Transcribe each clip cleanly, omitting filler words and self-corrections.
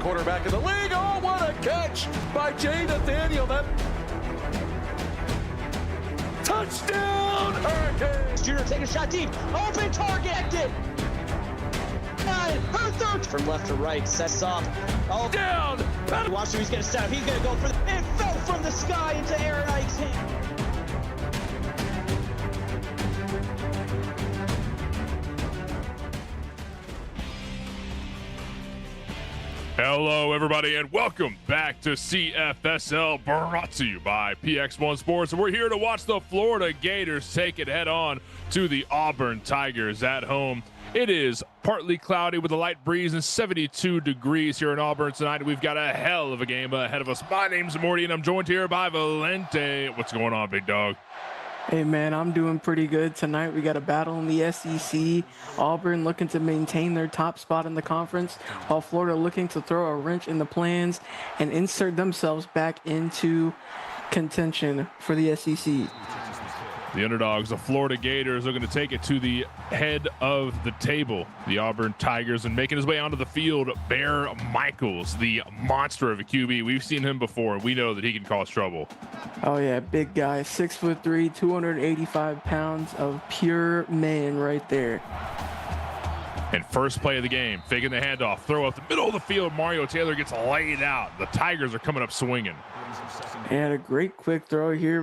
quarterback in the league. Oh, what a catch by Jay Nathaniel. That touchdown, Hurricanes. Junior taking a shot deep. Open target. Her third from left to right. Sets up. Oh, down. Watch him. He's going to set up. He's going to go for the. It fell from the sky into Aaron Ike's hand. Hello, everybody, and welcome back to CFSL, brought to you by PX1 Sports. And we're here to watch the Florida Gators take it head-on to the Auburn Tigers at home. It is partly cloudy with a light breeze and 72 degrees here in Auburn tonight. We've got a hell of a game ahead of us. My name's Morty, and I'm joined here by Valente. What's going on, big dog? Hey, man, I'm doing pretty good tonight. We got a battle in the SEC. Auburn looking to maintain their top spot in the conference, while Florida looking to throw a wrench in the plans and insert themselves back into contention for the SEC. The underdogs, the Florida Gators, are going to take it to the head of the table, the Auburn Tigers, and making his way onto the field, Bear Michaels, the monster of a QB. We've seen him before, and we know that he can cause trouble. Oh, yeah, big guy, 6'3", 285 pounds of pure man right there. And first play of the game, faking the handoff, throw up the middle of the field. Mario Taylor gets laid out. The Tigers are coming up swinging. And a great quick throw here.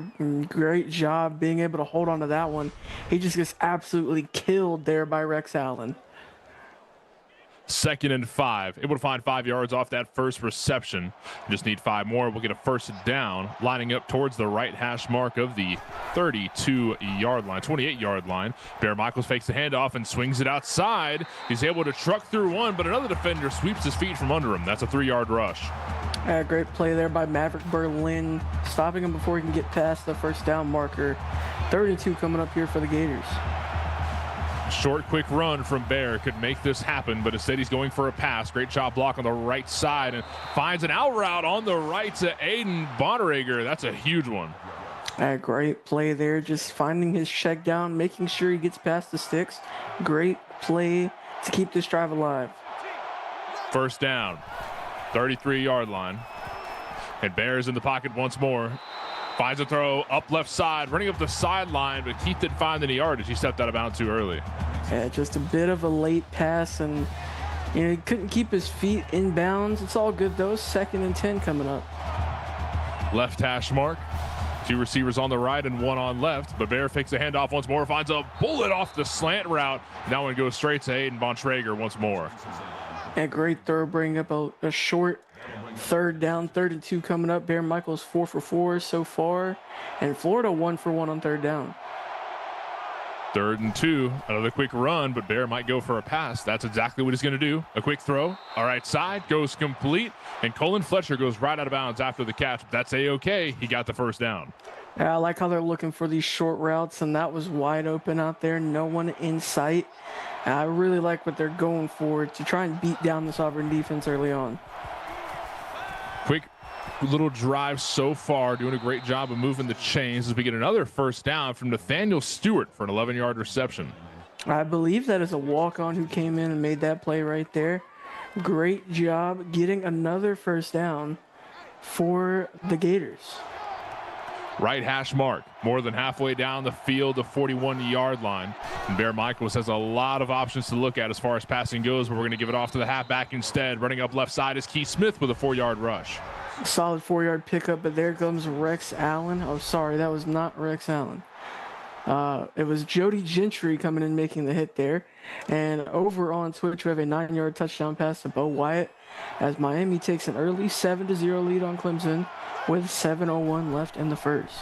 Great job being able to hold on to that one. He just gets absolutely killed there by Rex Allen. 2nd and 5. Able to find 5 yards off that first reception. Just need 5 more. We'll get a first down, lining up towards the right hash mark of the 32-yard line, 28-yard line. Bear Michaels fakes the handoff and swings it outside. He's able to truck through one, but another defender sweeps his feet from under him. That's a 3-yard rush. Great play there by Maverick Berlin, stopping him before he can get past the first down marker. 3rd and 2 coming up here for the Gators. Short, quick run from Bear could make this happen, but instead he's going for a pass. Great job block on the right side and finds an out route on the right to Aiden Bonnereger. That's a huge one. Great play there, just finding his check down, making sure he gets past the sticks. Great play to keep this drive alive. First down, 33-yard line. And Bear's in the pocket once more. Finds a throw up left side, running up the sideline, but Keith didn't find any yardage. He stepped out of bounds too early. Yeah, just a bit of a late pass, and he couldn't keep his feet in bounds. It's all good, though. 2nd and 10 coming up. Left hash mark. 2 receivers on the right and 1 on left, but Bear fakes a handoff once more, finds a bullet off the slant route. That one goes straight to Aiden Bontrager once more. And great throw, bringing up a short 3rd down, 3rd and 2 coming up. Bear Michaels 4 for 4 so far, and Florida 1 for 1 on 3rd down. 3rd and 2, another quick run, but Bear might go for a pass. That's exactly what he's going to do. A quick throw, all right side, goes complete, and Colin Fletcher goes right out of bounds after the catch. That's A-okay. He got the first down. I like how they're looking for these short routes, and that was wide open out there. No one in sight. I really like what they're going for to try and beat down this Auburn defense early on. Quick little drive so far, doing a great job of moving the chains as we get another first down from Nathaniel Stewart for an 11-yard reception. I believe that is a walk-on who came in and made that play right there. Great job getting another first down for the Gators. Right hash mark, more than halfway down the field, the 41-yard line. And Bear Michaels has a lot of options to look at as far as passing goes, but we're going to give it off to the halfback instead. Running up left side is Keith Smith with a 4-yard rush. Solid 4-yard pickup, but there comes Rex Allen. Oh, sorry, that was not Rex Allen. It was Jody Gentry coming in making the hit there. And over on Twitch, we have a 9-yard touchdown pass to Bo Wyatt as Miami takes an early 7-0 lead on Clemson with 7:01 left in the first.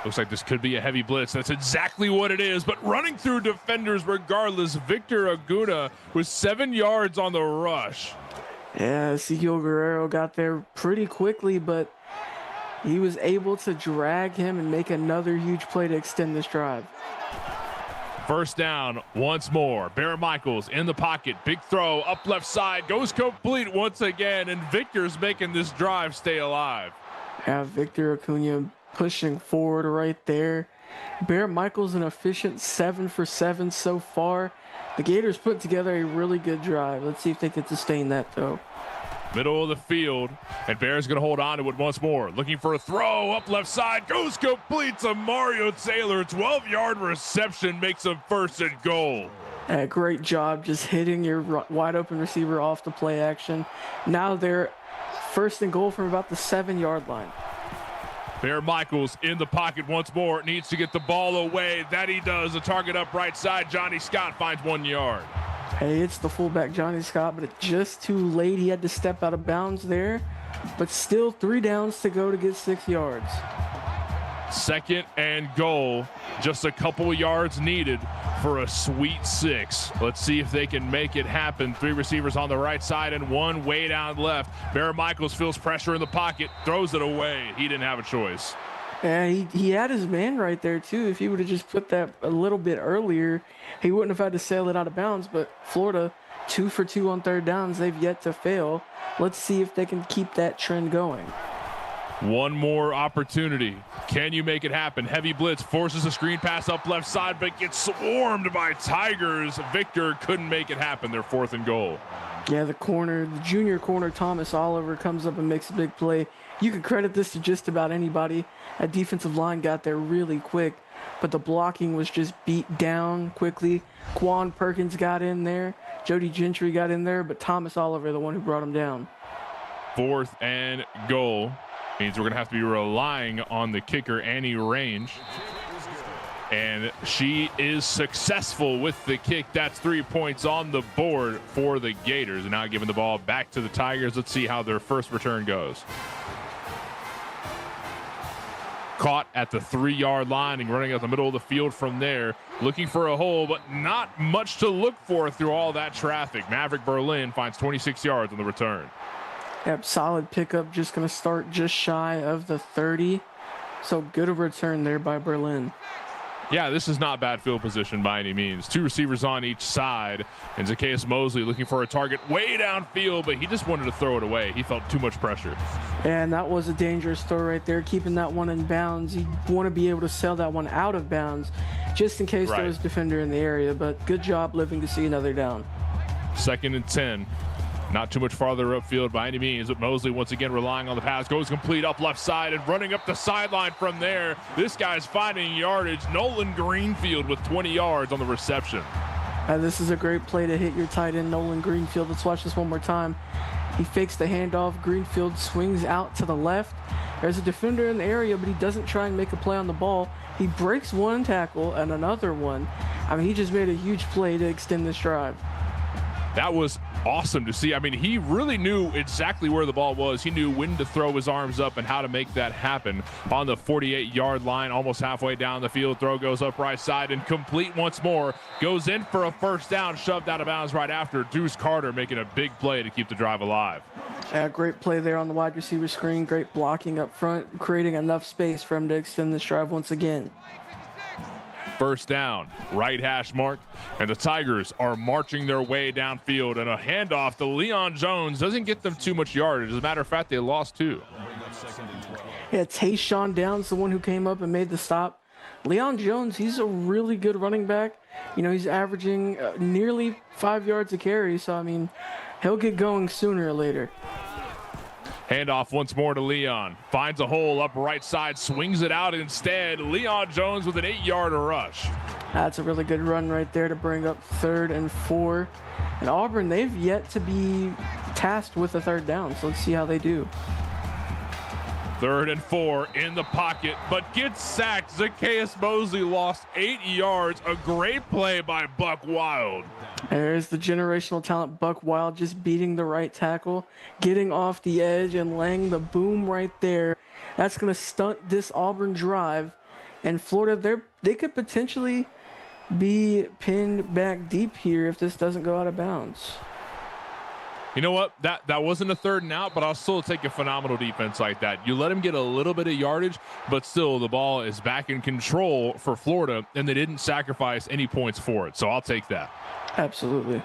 Looks like this could be a heavy blitz. That's exactly what it is, but running through defenders regardless, Victor Aguna with 7 yards on the rush. Yeah, Ezekiel Guerrero got there pretty quickly, but he was able to drag him and make another huge play to extend this drive. First down once more. Bear Michaels in the pocket. Big throw up left side. Goes complete once again, and Victor's making this drive stay alive. Yeah, Victor Acuna pushing forward right there. Bear Michaels an efficient 7 for 7 so far. The Gators put together a really good drive. Let's see if they can sustain that, though. Middle of the field, and Bear's going to hold on to it once more. Looking for a throw up left side. Goes complete to Mario Taylor. 12-yard reception makes him first and goal. Great job just hitting your wide open receiver off the play action. Now they're first and goal from about the 7-yard line. Bear Michaels in the pocket once more. Needs to get the ball away. That he does. The target up right side. Johnny Scott finds 1 yard. Hey, it's the fullback Johnny Scott, but it's just too late. He had to step out of bounds there, but still 3 downs to go to get 6 yards. Second and goal. Just a couple of yards needed for a sweet 6. Let's see if they can make it happen. 3 receivers on the right side and 1 way down left. Bear Michaels feels pressure in the pocket, throws it away. He didn't have a choice. And he had his man right there, too. If he would have just put that a little bit earlier, he wouldn't have had to sail it out of bounds. But Florida, 2 for 2 on third downs. They've yet to fail. Let's see if they can keep that trend going. One more opportunity. Can you make it happen? Heavy blitz forces a screen pass up left side, but gets swarmed by Tigers. Victor couldn't make it happen. They're 4th and goal. Yeah, the junior corner, Thomas Oliver, comes up and makes a big play. You can credit this to just about anybody. That defensive line got there really quick, but the blocking was just beat down quickly. Quan Perkins got in there. Jody Gentry got in there, but Thomas Oliver, the one who brought him down. 4th and goal. Means we're going to have to be relying on the kicker, Annie Range. And she is successful with the kick. That's 3 points on the board for the Gators. And now giving the ball back to the Tigers. Let's see how their first return goes. Caught at the 3-yard line and running out the middle of the field from there. Looking for a hole, but not much to look for through all that traffic. Maverick Berlin finds 26 yards on the return. Yep, solid pickup. Just going to start just shy of the 30. So good a return there by Berlin. Yeah, this is not bad field position by any means. 2 receivers on each side. And Zacchaeus Mosley looking for a target way downfield, but he just wanted to throw it away. He felt too much pressure. And that was a dangerous throw right there, keeping that one in bounds. You want to be able to sell that one out of bounds just in case there was a defender in the area. But good job living to see another down. 2nd and 10. Not too much farther upfield by any means, but Mosley once again relying on the pass, goes complete up left side and running up the sideline from there. This guy's finding yardage. Nolan Greenfield with 20 yards on the reception. This is a great play to hit your tight end, Nolan Greenfield. Let's watch this one more time. He fakes the handoff. Greenfield swings out to the left. There's a defender in the area, but he doesn't try and make a play on the ball. He breaks one tackle and another one. I mean, he just made a huge play to extend this drive. That was awesome to see. I mean, he really knew exactly where the ball was. He knew when to throw his arms up and how to make that happen. On the 48-yard line, almost halfway down the field, throw goes up right side and complete once more. Goes in for a first down, shoved out of bounds right after. Deuce Carter making a big play to keep the drive alive. Great play there on the wide receiver screen. Great blocking up front, creating enough space for him to extend this drive once again. First down, right hash mark, and the Tigers are marching their way downfield, and a handoff to Leon Jones doesn't get them too much yardage. As a matter of fact, they lost 2. Yeah, Tayshawn Downs, the one who came up and made the stop. Leon Jones, he's a really good running back. You know, he's averaging nearly 5 yards a carry, so, I mean, he'll get going sooner or later. Handoff once more to Leon. Finds a hole up right side, swings it out instead. Leon Jones with an 8-yard rush. That's a really good run right there to bring up 3rd and 4. And Auburn, they've yet to be tasked with a 3rd down, so let's see how they do. 3rd and 4 in the pocket, but gets sacked. Zacchaeus Mosley lost 8 yards. A great play by Buck Wild. There's the generational talent, Buck Wild, just beating the right tackle, getting off the edge and laying the boom right there. That's going to stunt this Auburn drive. And Florida, they could potentially be pinned back deep here if this doesn't go out of bounds. You know what? That wasn't a 3rd and out, but I'll still take a phenomenal defense like that. You let him get a little bit of yardage, but still the ball is back in control for Florida, and they didn't sacrifice any points for it. So I'll take that. Absolutely.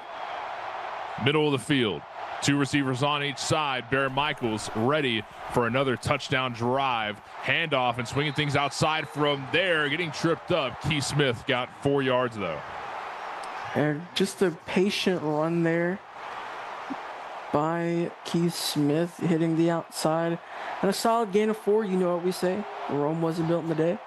Middle of the field. 2 receivers on each side. Bear Michaels ready for another touchdown drive. Handoff and swinging things outside from there. Getting tripped up. Keith Smith got 4 yards, though. And just a patient run there. by Keith Smith, hitting the outside. And a solid gain of 4, you know what we say. Rome wasn't built in the day.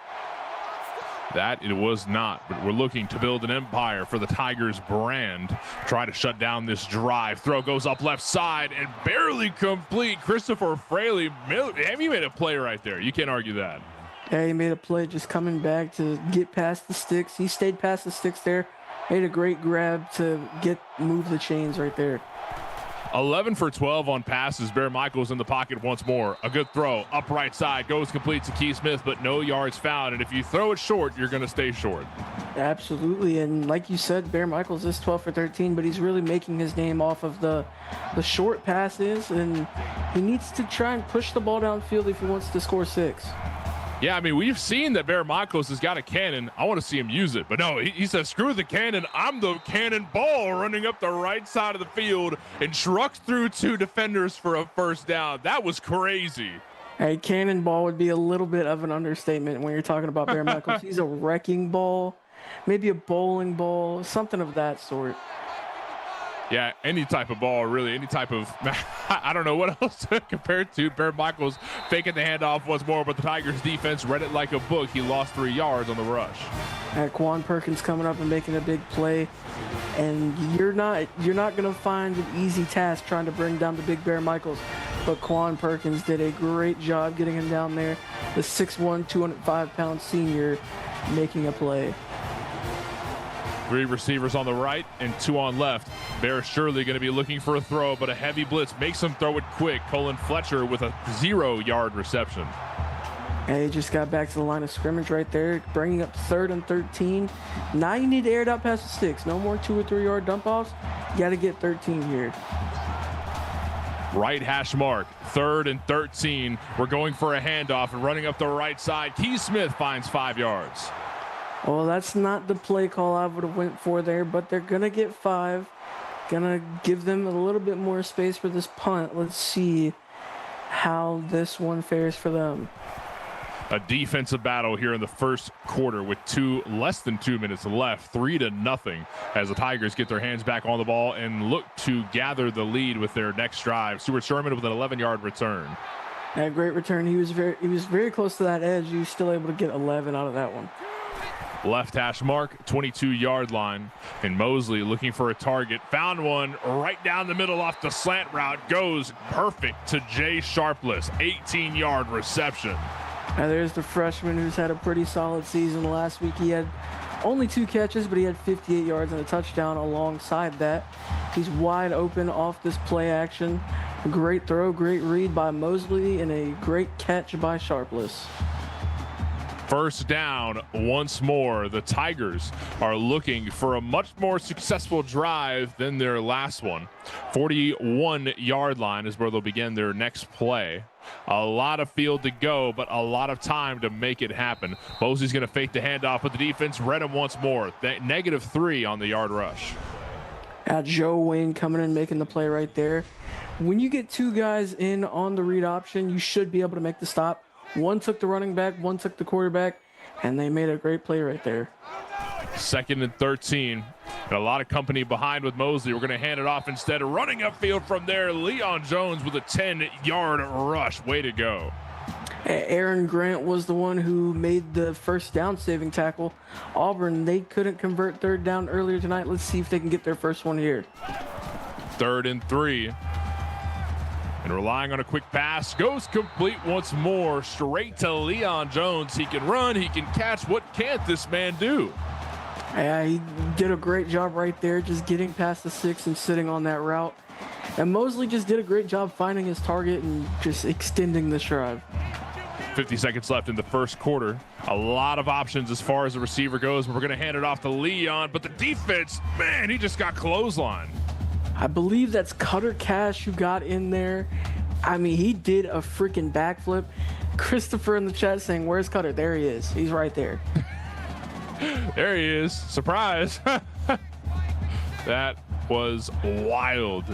That it was not, but we're looking to build an empire for the Tigers brand. Try to shut down this drive. Throw goes up left side and barely complete. Christopher Fraley, he made a play right there. You can't argue that. Yeah, he made a play just coming back to get past the sticks. He stayed past the sticks there. Made a great grab to move the chains right there. 11 for 12 on passes. Bear Michaels in the pocket once more. A good throw. Up right side. Goes complete to Keith Smith, but no yards found. And if you throw it short, you're going to stay short. Absolutely. And like you said, Bear Michaels is 12 for 13, but he's really making his name off of the short passes. And he needs to try and push the ball downfield if he wants to score 6. Yeah, I mean, we've seen that Bear Michaels has got a cannon. I want to see him use it. But no, he says, screw the cannon. I'm the cannonball, running up the right side of the field and trucks through 2 defenders for a first down. That was crazy. Hey, cannonball would be a little bit of an understatement when you're talking about Bear Michaels. He's a wrecking ball, maybe a bowling ball, something of that sort. Yeah, any type of ball, really, any type of, I don't know what else to compare it to. Bear Michaels faking the handoff once more, but the Tigers defense read it like a book. He lost 3 yards on the rush. Quan Perkins coming up and making a big play, and you're not going to find an easy task trying to bring down the big Bear Michaels, but Quan Perkins did a great job getting him down there. The 6'1", 205-pound senior making a play. 3 receivers on the right and 2 on left. Bear surely going to be looking for a throw, but a heavy blitz makes him throw it quick. Colin Fletcher with a 0-yard reception. And he just got back to the line of scrimmage right there, bringing up 3rd and 13. Now you need to air it out past the sticks. No more 2 or 3 yard dump offs. You got to get 13 here. Right hash mark, 3rd and 13. We're going for a handoff and running up the right side. Keith Smith finds 5 yards. Well, that's not the play call I would have went for there, but they're going to get 5. Going to give them a little bit more space for this punt. Let's see how this one fares for them. A defensive battle here in the first quarter with less than 2 minutes left, 3-0, as the Tigers get their hands back on the ball and look to gather the lead with their next drive. Stuart Sherman with an 11-yard return. Yeah, great return. He was very close to that edge. He was still able to get 11 out of that one. Left hash mark, 22-yard line. And Mosley looking for a target. Found one right down the middle off the slant route. Goes perfect to Jay Sharpless. 18-yard reception. Now there's the freshman who's had a pretty solid season. Last week he had only 2 catches, but he had 58 yards and a touchdown alongside that. He's wide open off this play action. A great throw, great read by Mosley, and a great catch by Sharpless. First down once more. The Tigers are looking for a much more successful drive than their last one. 41-yard line is where they'll begin their next play. A lot of field to go, but a lot of time to make it happen. Mosley's going to fake the handoff, but the defense read him once more. -3 on the yard rush. Joe Wayne coming in making the play right there. When you get 2 guys in on the read option, you should be able to make the stop. One took the running back, one took the quarterback, and they made a great play right there. 2nd and 13. And a lot of company behind with Mosley. We're going to hand it off instead of running upfield from there. Leon Jones with a 10-yard rush. Way to go. Aaron Grant was the one who made the first down saving tackle. Auburn, they couldn't convert 3rd down earlier tonight. Let's see if they can get their first one here. 3rd and 3. And relying on a quick pass, goes complete once more, straight to Leon Jones. He can run, he can catch. What can't this man do? Yeah, he did a great job right there, just getting past the 6 and sitting on that route. And Mosley just did a great job finding his target and just extending this drive. 50 seconds left in the first quarter. A lot of options as far as the receiver goes. We're going to hand it off to Leon, but the defense, man, he just got clotheslined. I believe that's Cutter Cash who got in there. I mean, he did a freaking backflip. Christopher in the chat saying, where's Cutter? There he is. He's right there. There he is. Surprise. That was wild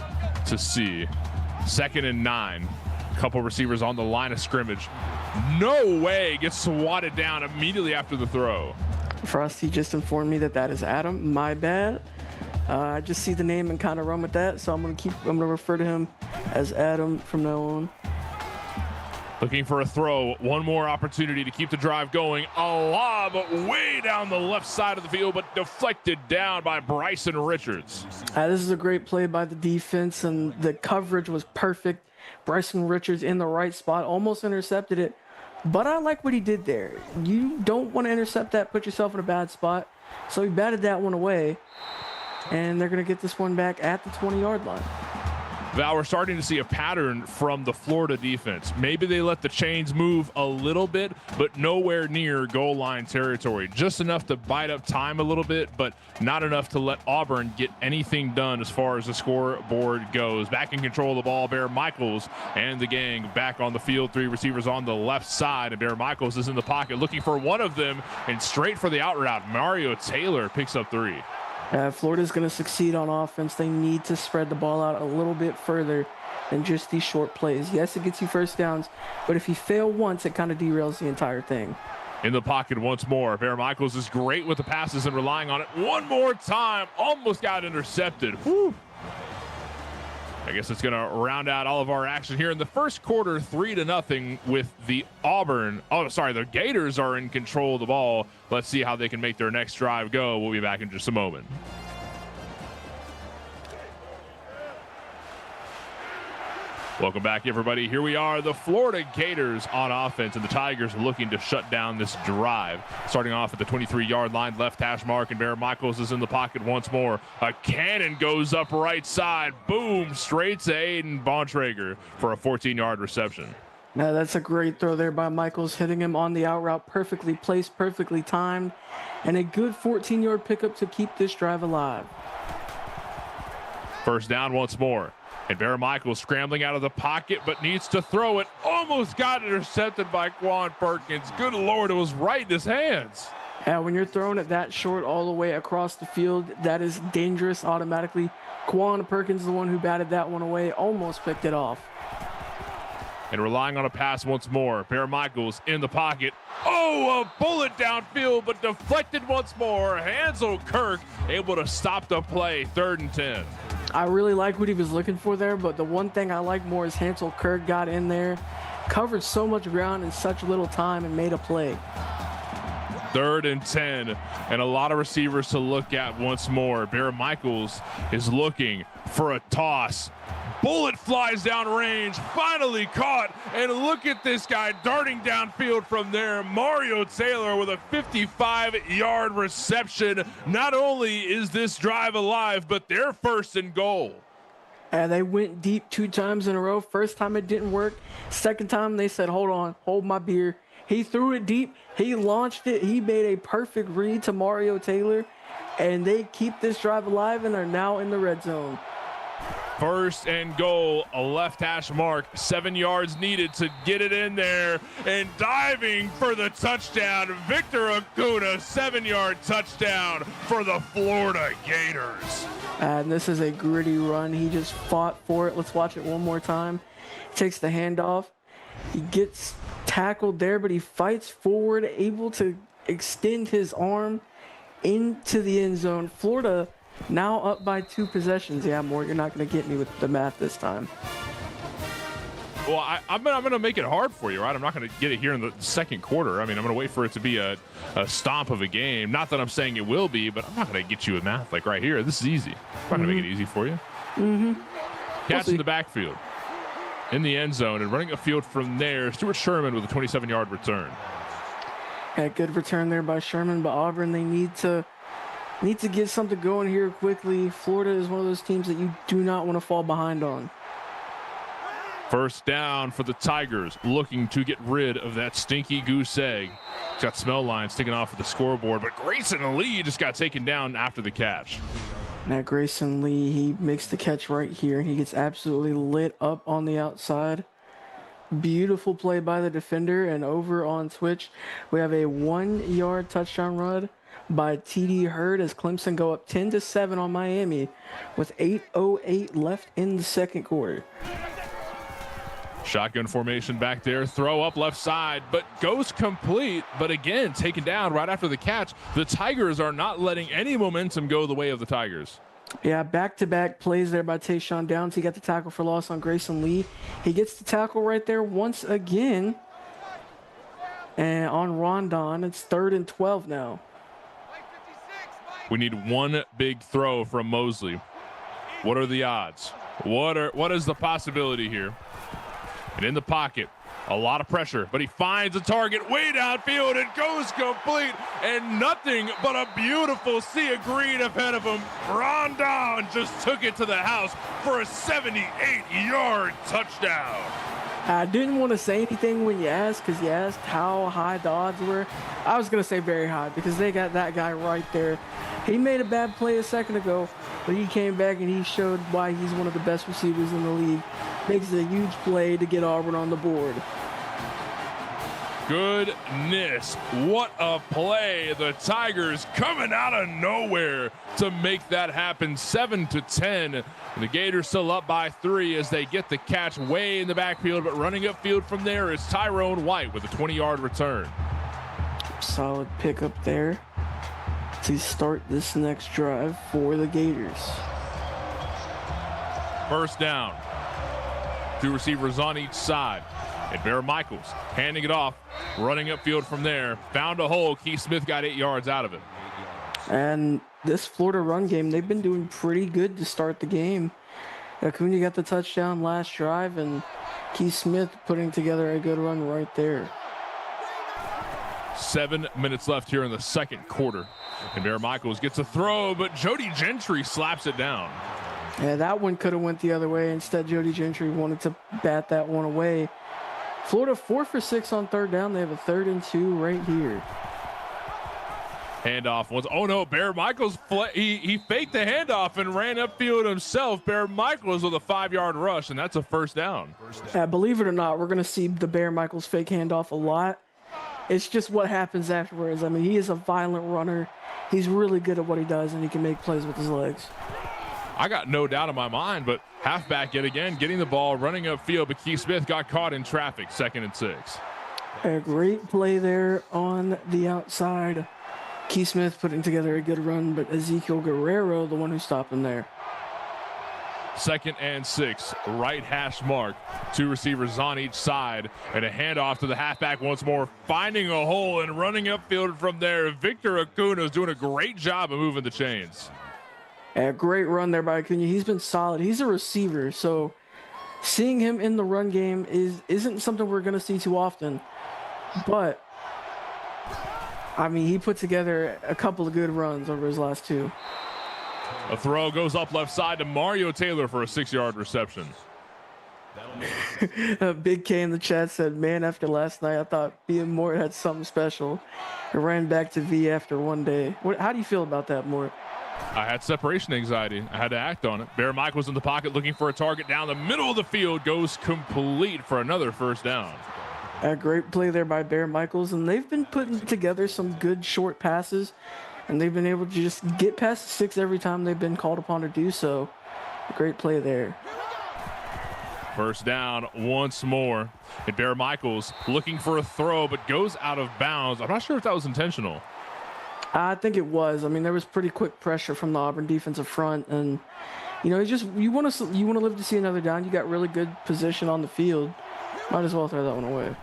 to see. 2nd and 9. Couple receivers on the line of scrimmage. No way. Gets swatted down immediately after the throw. Frosty just informed me that is Adam. My bad. I just see the name and kind of run with that, so I'm gonna refer to him as Adam from now on. Looking for a throw. One more opportunity to keep the drive going. A lob way down the left side of the field, but deflected down by Bryson Richards. This is a great play by the defense, and the coverage was perfect. Bryson Richards in the right spot, almost intercepted it, but I like what he did there. You don't want to intercept that, put yourself in a bad spot. So he batted that one away, and they're going to get this one back at the 20-yard line. Val, we're starting to see a pattern from the Florida defense. Maybe they let the chains move a little bit, but nowhere near goal line territory. Just enough to bite up time a little bit, but not enough to let Auburn get anything done as far as the scoreboard goes. Back in control of the ball, Bear Michaels and the gang back on the field. 3 receivers on the left side, and Bear Michaels is in the pocket looking for one of them, and straight for the out route. Mario Taylor picks up 3. Florida's going to succeed on offense. They need to spread the ball out a little bit further than just these short plays. Yes, it gets you first downs, but if you fail once, it kind of derails the entire thing. In the pocket once more. Bear Michaels is great with the passes and relying on it one more time. Almost got intercepted. Whew. I guess it's going to round out all of our action here in the first quarter, 3-0 with the the Gators are in control of the ball. Let's see how they can make their next drive go. We'll be back in just a moment. Welcome back, everybody. Here we are, the Florida Gators on offense, and the Tigers looking to shut down this drive. Starting off at the 23-yard line, left hash mark, and Bear Michaels is in the pocket once more. A cannon goes up right side. Boom, straight to Aiden Bontrager for a 14-yard reception. Now, that's a great throw there by Michaels, hitting him on the out route, perfectly placed, perfectly timed, and a good 14-yard pickup to keep this drive alive. First down once more. And Bear Michaels scrambling out of the pocket, but needs to throw it. Almost got intercepted by Quan Perkins. Good Lord, it was right in his hands. When you're throwing it that short all the way across the field, that is dangerous automatically. Quan Perkins is the one who batted that one away, almost picked it off. And relying on a pass once more. Bear Michaels in the pocket. Oh, a bullet downfield, but deflected once more. Hansel Kirk able to stop the play. 3rd and 10. I really like what he was looking for there, but the one thing I like more is Hansel Kirk got in there, covered so much ground in such little time, and made a play. 3rd and 10, and a lot of receivers to look at once more. Bear Michaels is looking for a toss. Bullet flies down range, finally caught, and look at this guy darting downfield from there. Mario Taylor with a 55-yard reception. Not only is this drive alive, but they're 1st and goal. And they went deep 2 times in a row. First time it didn't work. Second time they said, hold on, hold my beer. He threw it deep. He launched it. He made a perfect read to Mario Taylor, and they keep this drive alive and are now in the red zone. 1st and goal, a left hash mark, 7 yards needed to get it in there, and diving for the touchdown, Victor Acuna, 7-yard touchdown for the Florida Gators. And this is a gritty run. He just fought for it. Let's watch it one more time. Takes the handoff. He gets tackled there, but he fights forward, able to extend his arm into the end zone. Florida now up by 2 possessions. Yeah, Mort, you're not going to get me with the math this time. Well, I'm going to make it hard for you, right? I'm not going to get it here in the second quarter. I mean, I'm going to wait for it to be a stomp of a game. Not that I'm saying it will be, but I'm not going to get you with math like right here. This is easy. I'm not going to make it easy for you. Catch in the backfield, in the end zone, and running a field from there. Stuart Sherman with a 27-yard return. Yeah, good return there by Sherman, but Auburn, they need to get something going here quickly. Florida is one of those teams that you do not want to fall behind on. First down for the Tigers, looking to get rid of that stinky goose egg. It's got smell lines sticking off of the scoreboard, but Grayson Lee just got taken down after the catch. Now Grayson Lee, he makes the catch right here. He gets absolutely lit up on the outside. Beautiful play by the defender, and over on Twitch, we have a 1-yard touchdown run by TD Hurd as Clemson go up 10-7 on Miami with 8:08 left in the second quarter. Shotgun formation back there, throw up left side, but goes complete, but again, taken down right after the catch. The Tigers are not letting any momentum go the way of the Tigers. Yeah, back-to-back plays there by Tayshawn Downs. He got the tackle for loss on Grayson Lee. He gets the tackle right there once again. And on Rondon, it's 3rd and 12 now. We need one big throw from Mosley. What are the odds? What is the possibility here? And in the pocket, a lot of pressure, but he finds a target way downfield and goes complete, and nothing but a beautiful sea of green ahead of him. Rondon just took it to the house for a 78-yard touchdown. I didn't want to say anything when you asked, because you asked how high the odds were. I was going to say very high, because they got that guy right there. He made a bad play a second ago, but he came back and he showed why he's one of the best receivers in the league. Makes a huge play to get Auburn on the board. Goodness, what a play. The Tigers coming out of nowhere to make that happen. 7-10. The Gators still up by 3 as they get the catch way in the backfield, but running upfield from there is Tyrone White with a 20-yard return. Solid pickup there to start this next drive for the Gators. First down. 2 receivers on each side. And Bear Michaels handing it off, running upfield from there. Found a hole. Keith Smith got 8 yards out of it. And this Florida run game, they've been doing pretty good to start the game. Acuna got the touchdown last drive, and Keith Smith putting together a good run right there. 7 minutes left here in the second quarter. And Bear Michaels gets a throw, but Jody Gentry slaps it down. Yeah, that one could have went the other way. Instead, Jody Gentry wanted to bat that one away. Florida 4 for 6 on 3rd down. They have a 3rd and 2 right here. Handoff was, oh no, Bear Michaels, he faked the handoff and ran upfield himself. Bear Michaels with a 5-yard rush, and that's a first down. Believe it or not, we're going to see the Bear Michaels fake handoff a lot. It's just what happens afterwards. I mean, he is a violent runner. He's really good at what he does, and he can make plays with his legs. I got no doubt in my mind, but halfback yet again, getting the ball, running upfield, but Keith Smith got caught in traffic, 2nd and 6. A great play there on the outside. Keith Smith putting together a good run, but Ezekiel Guerrero, the one who stopped him there. 2nd and 6, right hash mark. 2 receivers on each side, and a handoff to the halfback once more, finding a hole and running upfield from there. Victor Acuna is doing a great job of moving the chains. A great run there by Acuna. He's been solid. He's a receiver, so seeing him in the run game isn't something we're going to see too often. But, I mean, he put together a couple of good runs over his last 2. A throw goes up left side to Mario Taylor for a 6-yard reception. Big K in the chat said, man, after last night, I thought B.M. Mort had something special. I ran back to V after one day. How do you feel about that, Mort? I had separation anxiety. I had to act on it. Bear Michaels in the pocket looking for a target down the middle of the field. Goes complete for another first down. A great play there by Bear Michaels, and they've been putting together some good short passes, and they've been able to just get past the 6 every time they've been called upon to do so. A great play there. First down once more. And Bear Michaels looking for a throw, but goes out of bounds. I'm not sure if that was intentional. I think it was. I mean, there was pretty quick pressure from the Auburn defensive front, and you want to live to see another down. You got really good position on the field. Might as well throw that one away.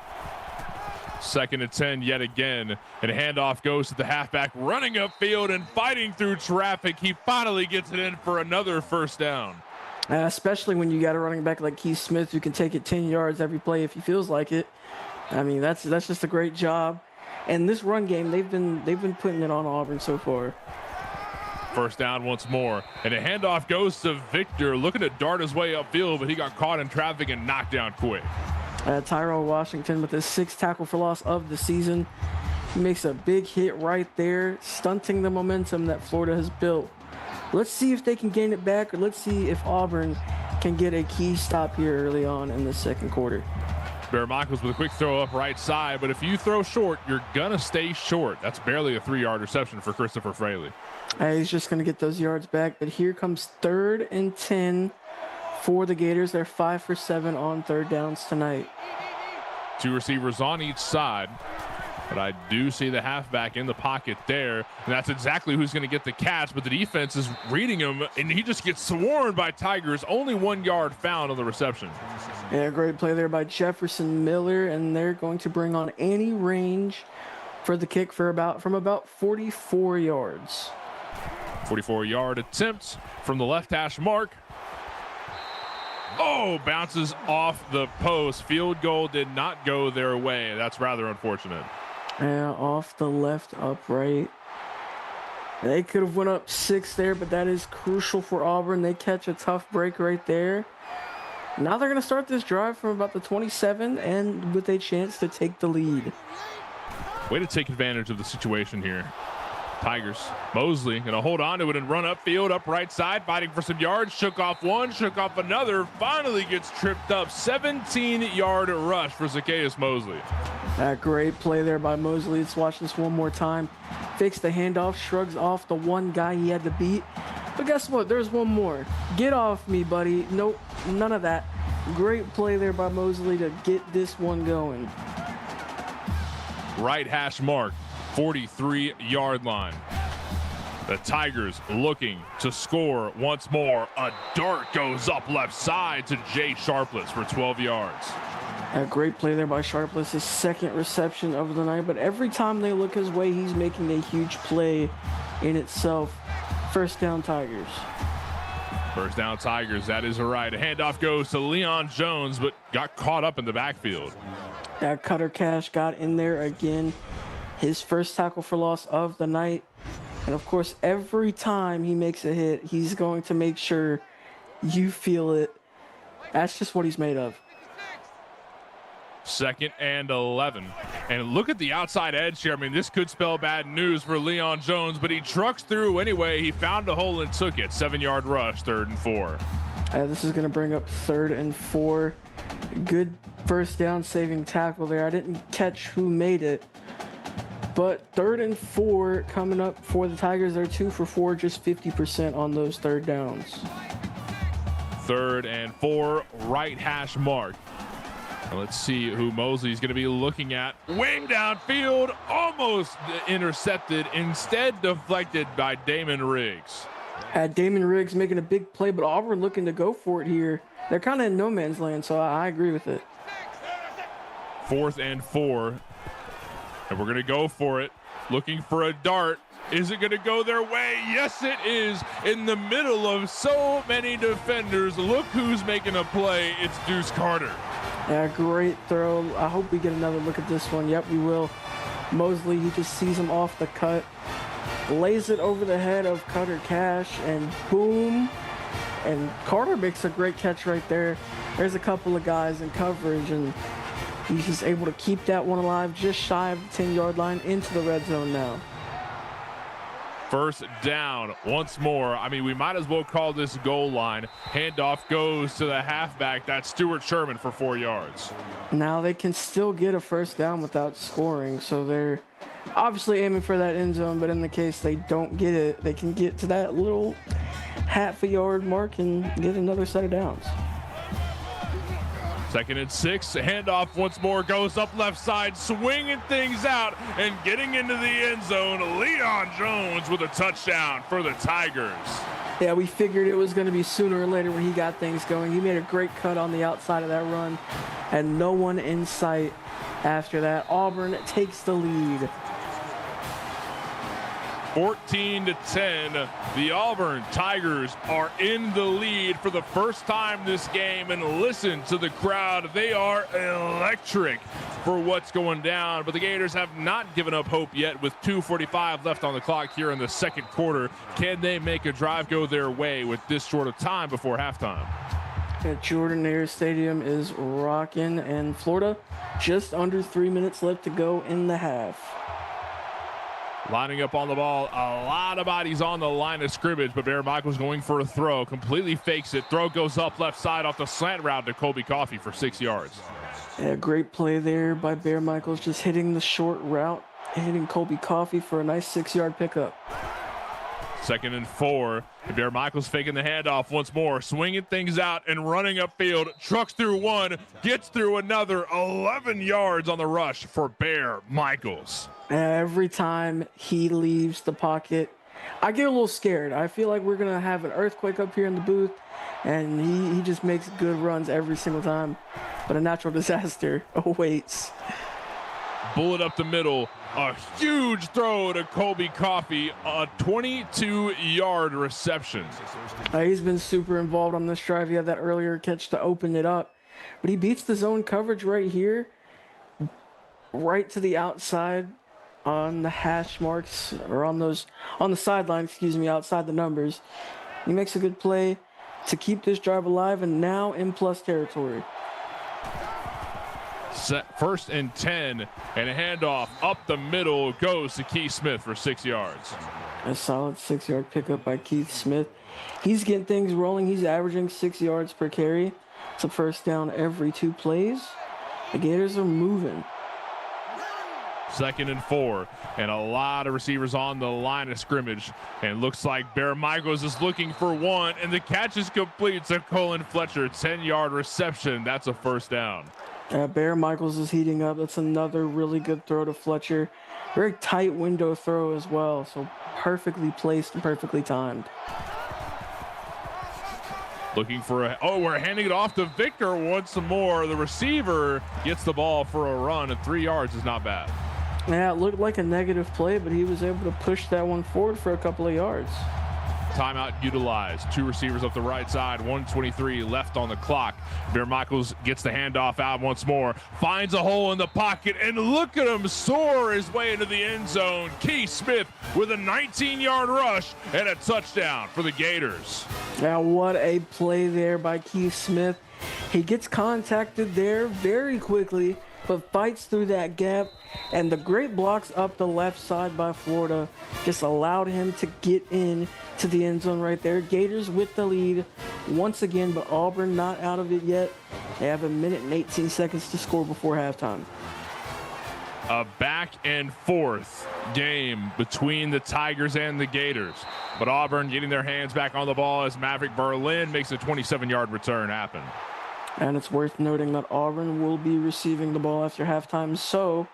2nd and 10 yet again, and a handoff goes to the halfback, running upfield and fighting through traffic. He finally gets it in for another first down. Especially when you got a running back like Keith Smith who can take it 10 yards every play if he feels like it. I mean, that's just a great job. And this run game, they've been putting it on Auburn so far. First down once more, and a handoff goes to Victor, looking to dart his way upfield, but he got caught in traffic and knocked down quick. Tyrell Washington with his 6th tackle for loss of the season. He makes a big hit right there, stunting the momentum that Florida has built. Let's see if they can gain it back, or let's see if Auburn can get a key stop here early on in the second quarter. Bear Michaels with a quick throw up right side, but if you throw short, you're going to stay short. That's barely a 3-yard reception for Christopher Fraley. He's just going to get those yards back, but here comes 3rd and 10 for the Gators. They're 5 for 7 on 3rd downs tonight. 2 receivers on each side. But I do see the halfback in the pocket there, and that's exactly who's going to get the catch, but the defense is reading him, and he just gets swarmed by Tigers. Only 1 yard found on the reception. Yeah, great play there by Jefferson Miller, and they're going to bring on Annie Range for the kick from about 44 yards. 44-yard attempt from the left hash mark. Oh, bounces off the post. Field goal did not go their way. That's rather unfortunate. Yeah, off the left upright. They could have went up 6 there, but that is crucial for Auburn. They catch a tough break right there. Now they're going to start this drive from about the 27 and with a chance to take the lead. Way to take advantage of the situation here. Tigers. Mosley going to hold on to it and run upfield, up right side, fighting for some yards. Shook off one, shook off another. Finally gets tripped up. 17-yard rush for Zacchaeus Mosley. That great play there by Mosley. Let's watch this one more time. Fakes the handoff, shrugs off the one guy he had to beat. But guess what? There's one more. Get off me, buddy. Nope, none of that. Great play there by Mosley to get this one going. Right hash mark. 43-yard line. The Tigers looking to score once more. A dart goes up left side to Jay Sharpless for 12 yards. A great play there by Sharpless, his second reception of the night. But every time they look his way, he's making a huge play in itself. First down, Tigers. First down, Tigers. That is right. A handoff goes to Leon Jones, but got caught up in the backfield. That Cutter Cash got in there again. His first tackle for loss of the night. And of course, every time he makes a hit, he's going to make sure you feel it. That's just what he's made of. 2nd and 11. And look at the outside edge here. I mean, this could spell bad news for Leon Jones, but he trucks through anyway. He found a hole and took it. 7-yard rush, 3rd and 4. This is going to bring up 3rd and 4. Good first down saving tackle there. I didn't catch who made it. But 3rd and 4 coming up for the Tigers. They're 2 for 4, just 50% on those third downs. 3rd and 4, right hash mark. Now let's see who Mosley's going to be looking at. Wing downfield, almost intercepted, instead deflected by Damon Riggs. Damon Riggs making a big play, but Auburn looking to go for it here. They're kind of in no man's land, so I agree with it. 4th and 4. And we're going to go for it. Looking for a dart. Is it going to go their way? Yes, it is. In the middle of so many defenders. Look who's making a play. It's Deuce Carter. Yeah, great throw. I hope we get another look at this one. Yep, we will. Mosley, he just sees him off the cut. Lays it over the head of Cutter Cash, and boom. And Carter makes a great catch right there. There's a couple of guys in coverage, and he's just able to keep that one alive just shy of the 10-yard line into the red zone now. First down once more. I mean, we might as well call this goal line. Handoff goes to the halfback. That's Stuart Sherman for 4 yards. Now they can still get a first down without scoring, so they're obviously aiming for that end zone, but in the case they don't get it, they can get to that little half-a-yard mark and get another set of downs. 2nd and 6, handoff once more, goes up left side, swinging things out and getting into the end zone. Leon Jones with a touchdown for the Tigers. Yeah, we figured it was going to be sooner or later when he got things going. He made a great cut on the outside of that run, and no one in sight after that. Auburn takes the lead. 14-10, the Auburn Tigers are in the lead for the first time this game, and listen to the crowd. They are electric for what's going down, but the Gators have not given up hope yet with 2:45 left on the clock here in the second quarter. Can they make a drive go their way with this short of time before halftime? Jordan Ayers Stadium is rocking, and Florida just under 3 minutes left to go in the half. Lining up on the ball, a lot of bodies on the line of scrimmage, but Bear Michaels going for a throw, completely fakes it. Throw goes up left side off the slant route to Colby Coffey for 6 yards. Yeah, great play there by Bear Michaels, just hitting the short route, hitting Colby Coffey for a nice 6-yard pickup. 2nd and 4. Bear Michaels faking the handoff once more, swinging things out and running upfield. Trucks through one, gets through another. 11 yards on the rush for Bear Michaels. Every time he leaves the pocket, I get a little scared. I feel like we're going to have an earthquake up here in the booth, and he just makes good runs every single time. But a natural disaster awaits. Bullet up the middle. A huge throw to Colby Coffey, a 22-yard reception. He's been super involved on this drive. He had that earlier catch to open it up, but he beats the zone coverage right here, right to the outside on the hash marks, or on the sideline, outside the numbers. He makes a good play to keep this drive alive, and now in plus territory. Set 1st and 10, and a handoff up the middle goes to Keith Smith for 6 yards. A solid 6-yard pickup by Keith Smith. He's getting things rolling. He's averaging 6 yards per carry. It's a first down every 2 plays. The Gators are moving. 2nd and 4, and a lot of receivers on the line of scrimmage. And looks like Bear Michaels is looking for one, and the catch is complete to Colin Fletcher. 10-yard reception. That's a first down. Bear Michaels is heating up. That's another really good throw to Fletcher. Very tight window throw as well, so perfectly placed and perfectly timed. Looking for we're handing it off to Victor once more. The receiver gets the ball for a run, and 3 yards is not bad. Yeah, it looked like a negative play, but he was able to push that one forward for a couple of yards. Timeout utilized. 2 receivers up the right side. 1:23 left on the clock. Bear Michaels gets the handoff out once more. Finds a hole in the pocket, and look at him soar his way into the end zone. Keith Smith with a 19-yard rush and a touchdown for the Gators. Now, what a play there by Keith Smith. He gets contacted there very quickly, but fights through that gap, and the great blocks up the left side by Florida just allowed him to get in to the end zone right there. Gators with the lead once again, but Auburn not out of it yet. They have 1 minute and 18 seconds to score before halftime. A back and forth game between the Tigers and the Gators, but Auburn getting their hands back on the ball as Maverick Berlin makes a 27-yard return happen. And it's worth noting that Auburn will be receiving the ball after halftime. So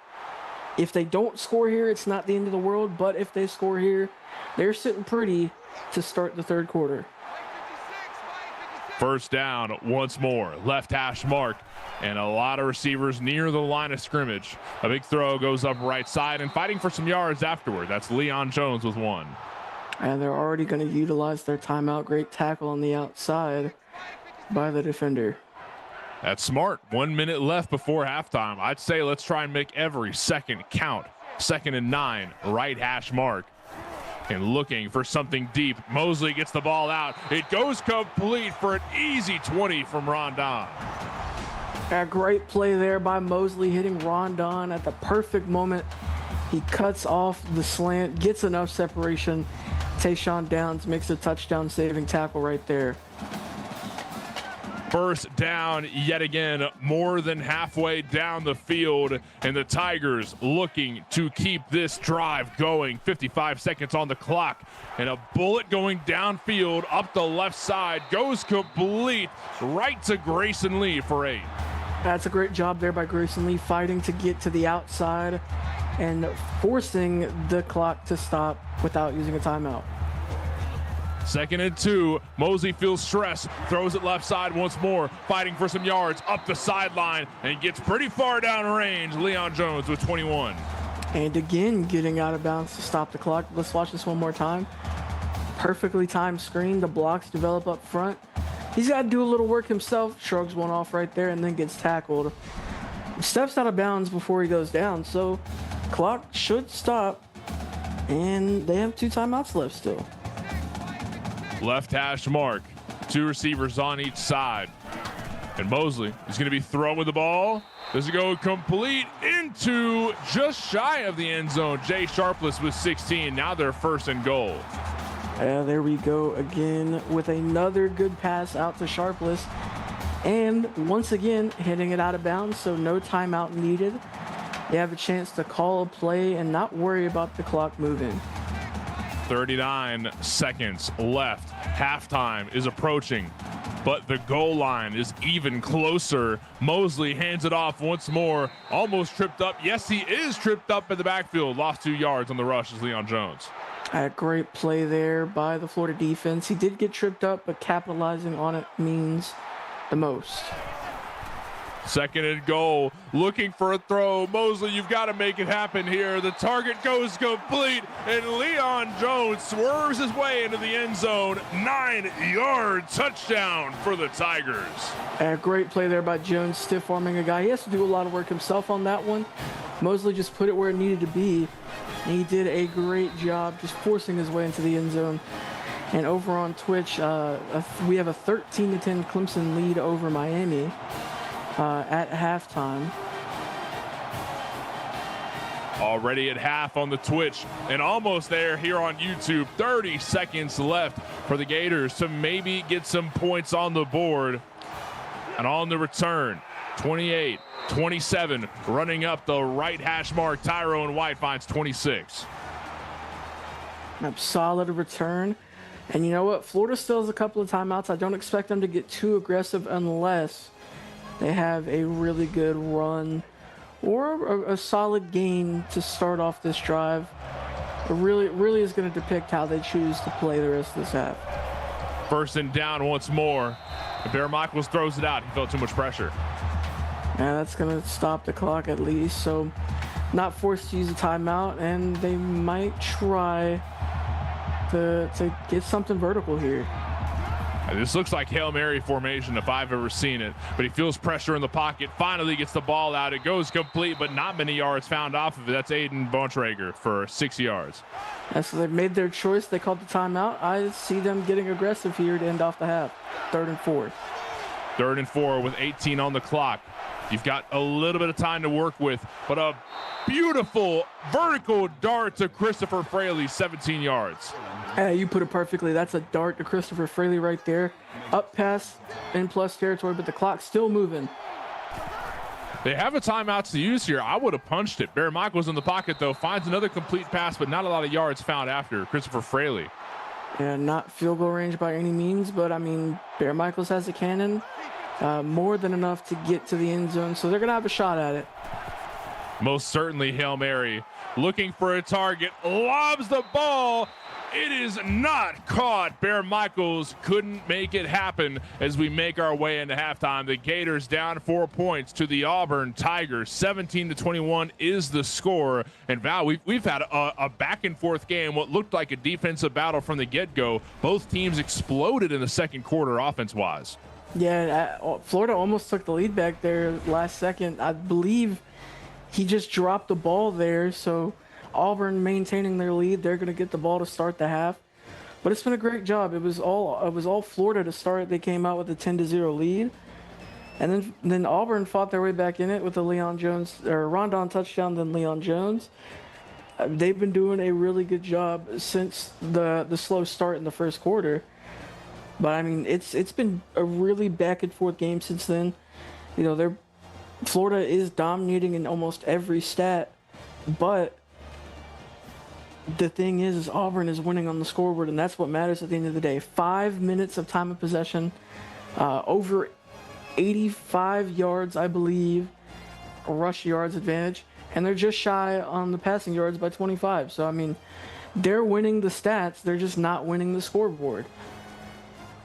if they don't score here, it's not the end of the world. But if they score here, they're sitting pretty to start the third quarter. First down once more. Left hash mark. And a lot of receivers near the line of scrimmage. A big throw goes up right side, and fighting for some yards afterward. That's Leon Jones with 1. And they're already going to utilize their timeout. Great tackle on the outside by the defender. That's smart. 1 minute left before halftime. I'd say let's try and make every second count. 2nd and 9, right hash mark. And looking for something deep. Mosley gets the ball out. It goes complete for an easy 20 from Rondon. A great play there by Mosley, hitting Rondon at the perfect moment. He cuts off the slant, gets enough separation. Tayshawn Downs makes a touchdown-saving tackle right there. First down yet again, more than halfway down the field, and the Tigers looking to keep this drive going. 55 seconds on the clock, and a bullet going downfield up the left side goes complete right to Grayson Lee for 8. That's a great job there by Grayson Lee, fighting to get to the outside and forcing the clock to stop without using a timeout. 2nd and 2. Mosley feels stress, throws it left side once more, fighting for some yards up the sideline, and gets pretty far down range. Leon Jones with 21. And again, getting out of bounds to stop the clock. Let's watch this one more time. Perfectly timed screen. The blocks develop up front. He's got to do a little work himself. Shrugs one off right there and then gets tackled. Steps out of bounds before he goes down. So clock should stop. And they have 2 timeouts left still. Left hash mark. 2 receivers on each side. And Mosley is going to be throwing the ball. Does it go complete into just shy of the end zone? Jay Sharpless with 16. Now they're 1st and goal. There we go again with another good pass out to Sharpless. And once again, hitting it out of bounds, so no timeout needed. They have a chance to call a play and not worry about the clock moving. 39 seconds left. Halftime is approaching, but the goal line is even closer. Mosley hands it off once more, almost tripped up. Yes, he is tripped up in the backfield. Lost 2 yards on the rush is Leon Jones. A great play there by the Florida defense. He did get tripped up, but capitalizing on it means the most. Second and goal, looking for a throw. Mosley, you've got to make it happen here. The target goes complete, and Leon Jones swerves his way into the end zone. 9-yard touchdown for the Tigers. A great play there by Jones, stiff-arming a guy. He has to do a lot of work himself on that one. Mosley just put it where it needed to be. He did a great job just forcing his way into the end zone. And over on Twitch, we have a 13-10 Clemson lead over Miami at halftime. Already at half on the Twitch and almost there here on YouTube. 30 seconds left for the Gators to maybe get some points on the board. And on the return, 28-27, running up the right hash mark. Tyrone White finds 26. A solid return. And you know what? Florida still has a couple of timeouts. I don't expect them to get too aggressive unless they have a really good run or a solid game to start off this drive. It really is going to depict how they choose to play the rest of this half. First and down once more. Bear Michaels throws it out. He felt too much pressure. Yeah, that's going to stop the clock at least. So not forced to use a timeout, and they might try to get something vertical here. This looks like Hail Mary formation if I've ever seen it, but he feels pressure in the pocket, finally gets the ball out. It goes complete, but not many yards found off of it. That's Aiden Bontrager for 6 yards. So they've made their choice. They called the timeout. I see them getting aggressive here to end off the half. 3rd and 4. 3rd and 4 with 18 on the clock. You've got a little bit of time to work with, but a beautiful vertical dart to Christopher Fraley, 17 yards. You put it perfectly. That's a dart to Christopher Fraley right there. Up past in plus territory, but the clock's still moving. They have a timeout to use here. I would have punched it. Bear Michaels in the pocket, though, finds another complete pass, but not a lot of yards found after Christopher Fraley. Yeah, not field goal range by any means, but I mean, Bear Michaels has a cannon. More than enough to get to the end zone, so they're going to have a shot at it. Most certainly Hail Mary. Looking for a target, lobs the ball. It is not caught. Bear Michaels couldn't make it happen as we make our way into halftime. The Gators down 4 points to the Auburn Tigers. 17-21 is the score. And Val, we've had a back and forth game, what looked like a defensive battle from the get-go. Both teams exploded in the second quarter offense-wise. Yeah, Florida almost took the lead back there last second. I believe he just dropped the ball there, so Auburn maintaining their lead. They're going to get the ball to start the half. But it's been a great job. It was all Florida to start. They came out with a 10-0 lead. And then Auburn fought their way back in it with a Leon Jones or Rondon touchdown, then Leon Jones. They've been doing a really good job since the slow start in the first quarter. But I mean, it's been a really back and forth game since then. You know, Florida is dominating in almost every stat, but the thing is Auburn is winning on the scoreboard, and that's what matters at the end of the day. 5 minutes of time of possession, over 85 yards, I believe, rush yards advantage, and they're just shy on the passing yards by 25. So I mean, they're winning the stats, they're just not winning the scoreboard.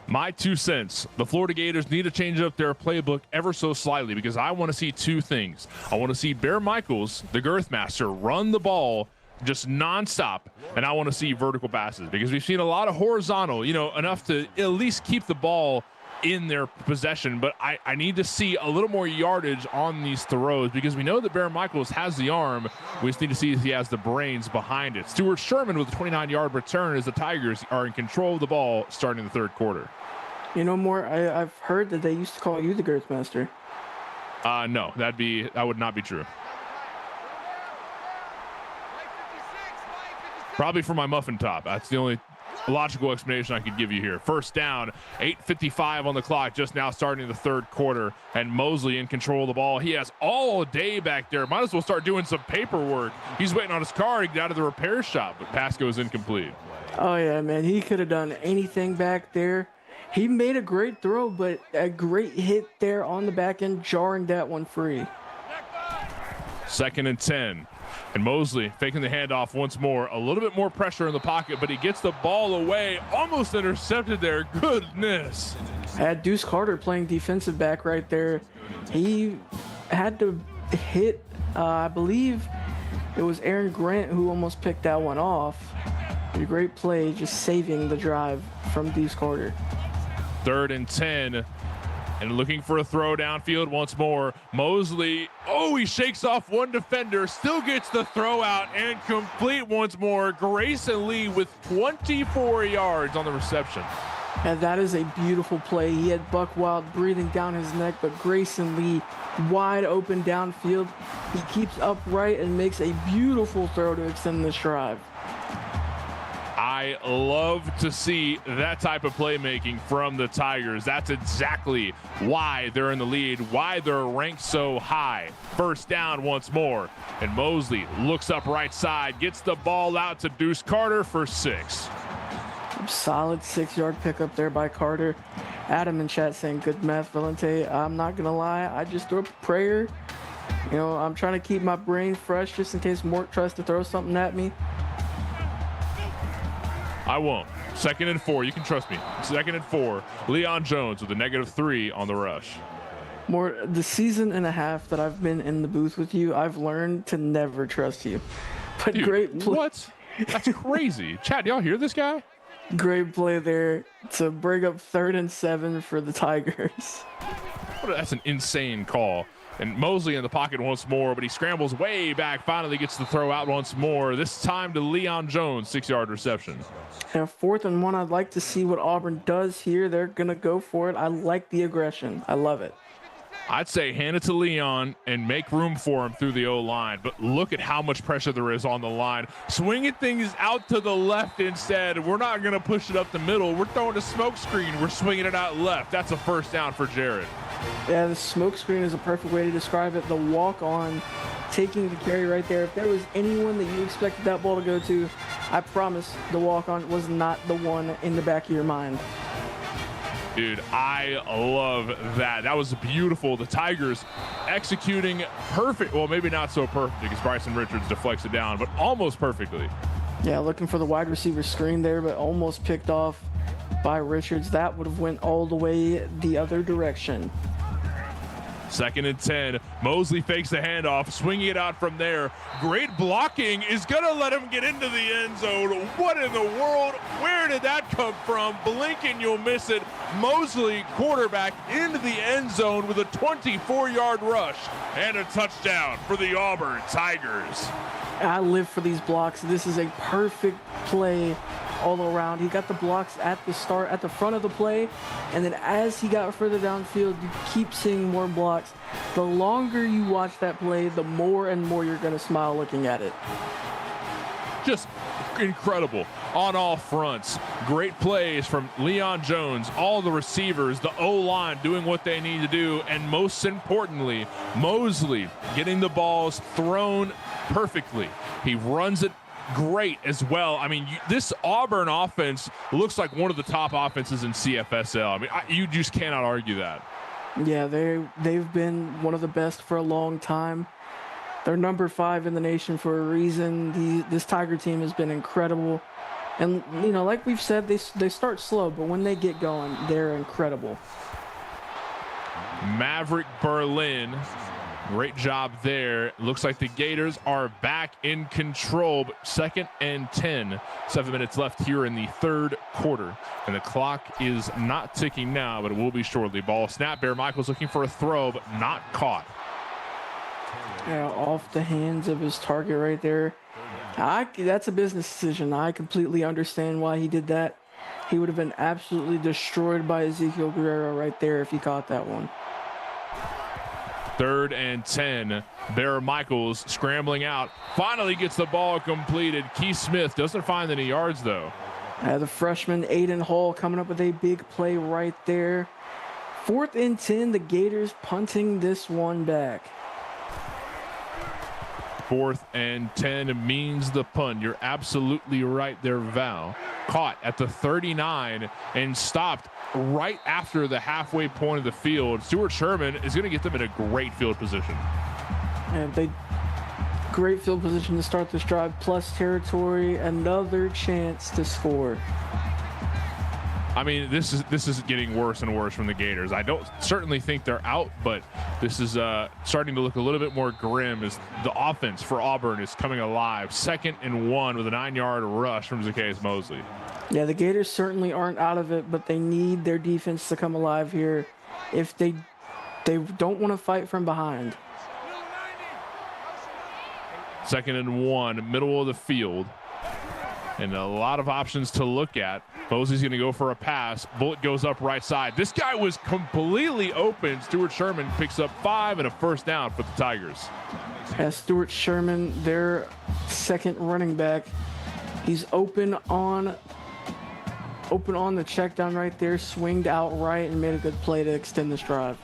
My 2 cents, the Florida Gators need to change up their playbook ever so slightly because I want to see 2 things. I want to see Bear Michaels, the girth master, run the ball just nonstop, and I want to see vertical passes because we've seen a lot of horizontal, enough to at least keep the ball in their possession, but I need to see a little more yardage on these throws because we know that Bear Michaels has the arm. We just need to see if he has the brains behind it. Stuart Sherman with a 29-yard return as the Tigers are in control of the ball starting the 3rd quarter. I've heard that they used to call you the girth master. No, that would not be true. Probably for my muffin top. That's the only logical explanation I could give you here. First down, 8:55 on the clock, just now starting the 3rd quarter, and Mosley in control of the ball. He has all day back there. Might as well start doing some paperwork. He's waiting on his car to get out of the repair shop, but pass goes incomplete. Oh, yeah, man. He could have done anything back there. He made a great throw, but a great hit there on the back end, jarring that one free. 2nd and 10. And Mosley faking the handoff once more. A little bit more pressure in the pocket, but he gets the ball away. Almost intercepted there. Goodness. Had Deuce Carter playing defensive back right there. He had to hit, I believe it was Aaron Grant who almost picked that one off. A great play, just saving the drive from Deuce Carter. 3rd and 10. And looking for a throw downfield once more. Mosley, he shakes off one defender, still gets the throw out and complete once more. Grayson Lee with 24 yards on the reception. And that is a beautiful play. He had Buck Wild breathing down his neck, but Grayson Lee wide open downfield. He keeps upright and makes a beautiful throw to extend this drive. I love to see that type of playmaking from the Tigers. That's exactly why they're in the lead, why they're ranked so high. 1st down once more. And Mosley looks up right side, gets the ball out to Deuce Carter for 6. Solid 6-yard pickup there by Carter. Adam in chat saying, good math, Valente. I'm not going to lie. I just threw up a prayer. You know, I'm trying to keep my brain fresh just in case Mort tries to throw something at me. I won't. 2nd and 4. You can trust me. 2nd and 4. Leon Jones with a -3 on the rush. More the season and a half that I've been in the booth with you, I've learned to never trust you. But Dude, great play. What? That's crazy. Chad, y'all hear this guy? Great play there to break up 3rd and 7 for the Tigers. That's an insane call. And Mosley in the pocket once more, but he scrambles way back, finally gets the throw out once more, this time to Leon Jones, 6-yard reception. And 4th and 1, I'd like to see what Auburn does here. They're going to go for it. I like the aggression. I love it. I'd say hand it to Leon and make room for him through the O-line, but look at how much pressure there is on the line. Swinging things out to the left instead. We're not going to push it up the middle. We're throwing a smoke screen. We're swinging it out left. That's a 1st down for Jared. Yeah, the smoke screen is a perfect way to describe it. The walk-on, taking the carry right there. If there was anyone that you expected that ball to go to, I promise the walk-on was not the one in the back of your mind. Dude, I love that. That was beautiful. The Tigers executing perfect. Well, maybe not so perfect because Bryson Richards deflects it down, but almost perfectly. Yeah, looking for the wide receiver screen there, but almost picked off by Richards. That would have went all the way the other direction. 2nd and 10. Mosley fakes the handoff, swinging it out from there. Great blocking is going to let him get into the end zone. What in the world? Where did that come from? Blink and you'll miss it. Mosley, quarterback, into the end zone with a 24-yard rush and a touchdown for the Auburn Tigers. I live for these blocks. This is a perfect play all around. He got the blocks at the start, at the front of the play, and then as he got further downfield, you keep seeing more blocks. The longer you watch that play, the more and more you're going to smile looking at it. Just incredible on all fronts. Great plays from Leon Jones, all the receivers, the O-line doing what they need to do, and most importantly, Mosley getting the balls thrown perfectly. He runs it great as well. I mean, this Auburn offense looks like one of the top offenses in CFSL. I mean, you just cannot argue that. Yeah, they've been one of the best for a long time. They're number 5 in the nation for a reason. This Tiger team has been incredible. And, you know, like we've said, they start slow, but when they get going, they're incredible. Maverick Berlin, great job there. Looks like the Gators are back in control, but 2nd and 10. 7 minutes left here in the 3rd quarter. And the clock is not ticking now, but it will be shortly. Ball snap. Bear Michaels looking for a throw, but not caught. Yeah, off the hands of his target right there. That's a business decision. I completely understand why he did that. He would have been absolutely destroyed by Ezekiel Guerrero right there if he caught that one. 3rd and 10. Bear Michaels scrambling out. Finally gets the ball completed. Keith Smith doesn't find any yards, though. The freshman Aiden Hall coming up with a big play right there. 4th and 10. The Gators punting this one back. 4th and 10 means the punt. You're absolutely right there, Val. Caught at the 39 and stopped right after the halfway point of the field. Stuart Sherman is going to get them in a great field position. And great field position to start this drive, plus territory, another chance to score. I mean, this is getting worse and worse from the Gators. I don't certainly think they're out, but this is starting to look a little bit more grim as the offense for Auburn is coming alive. 2nd and 1 with a 9-yard rush from Zacchaeus Mosley. Yeah, the Gators certainly aren't out of it, but they need their defense to come alive here if they don't want to fight from behind. 2nd and 1, middle of the field. And a lot of options to look at. Mosley's going to go for a pass. Bullet goes up right side. This guy was completely open. Stuart Sherman picks up 5 and a first down for the Tigers. As Stuart Sherman, their second running back, he's open on the check down right there, swinged out right and made a good play to extend this drive.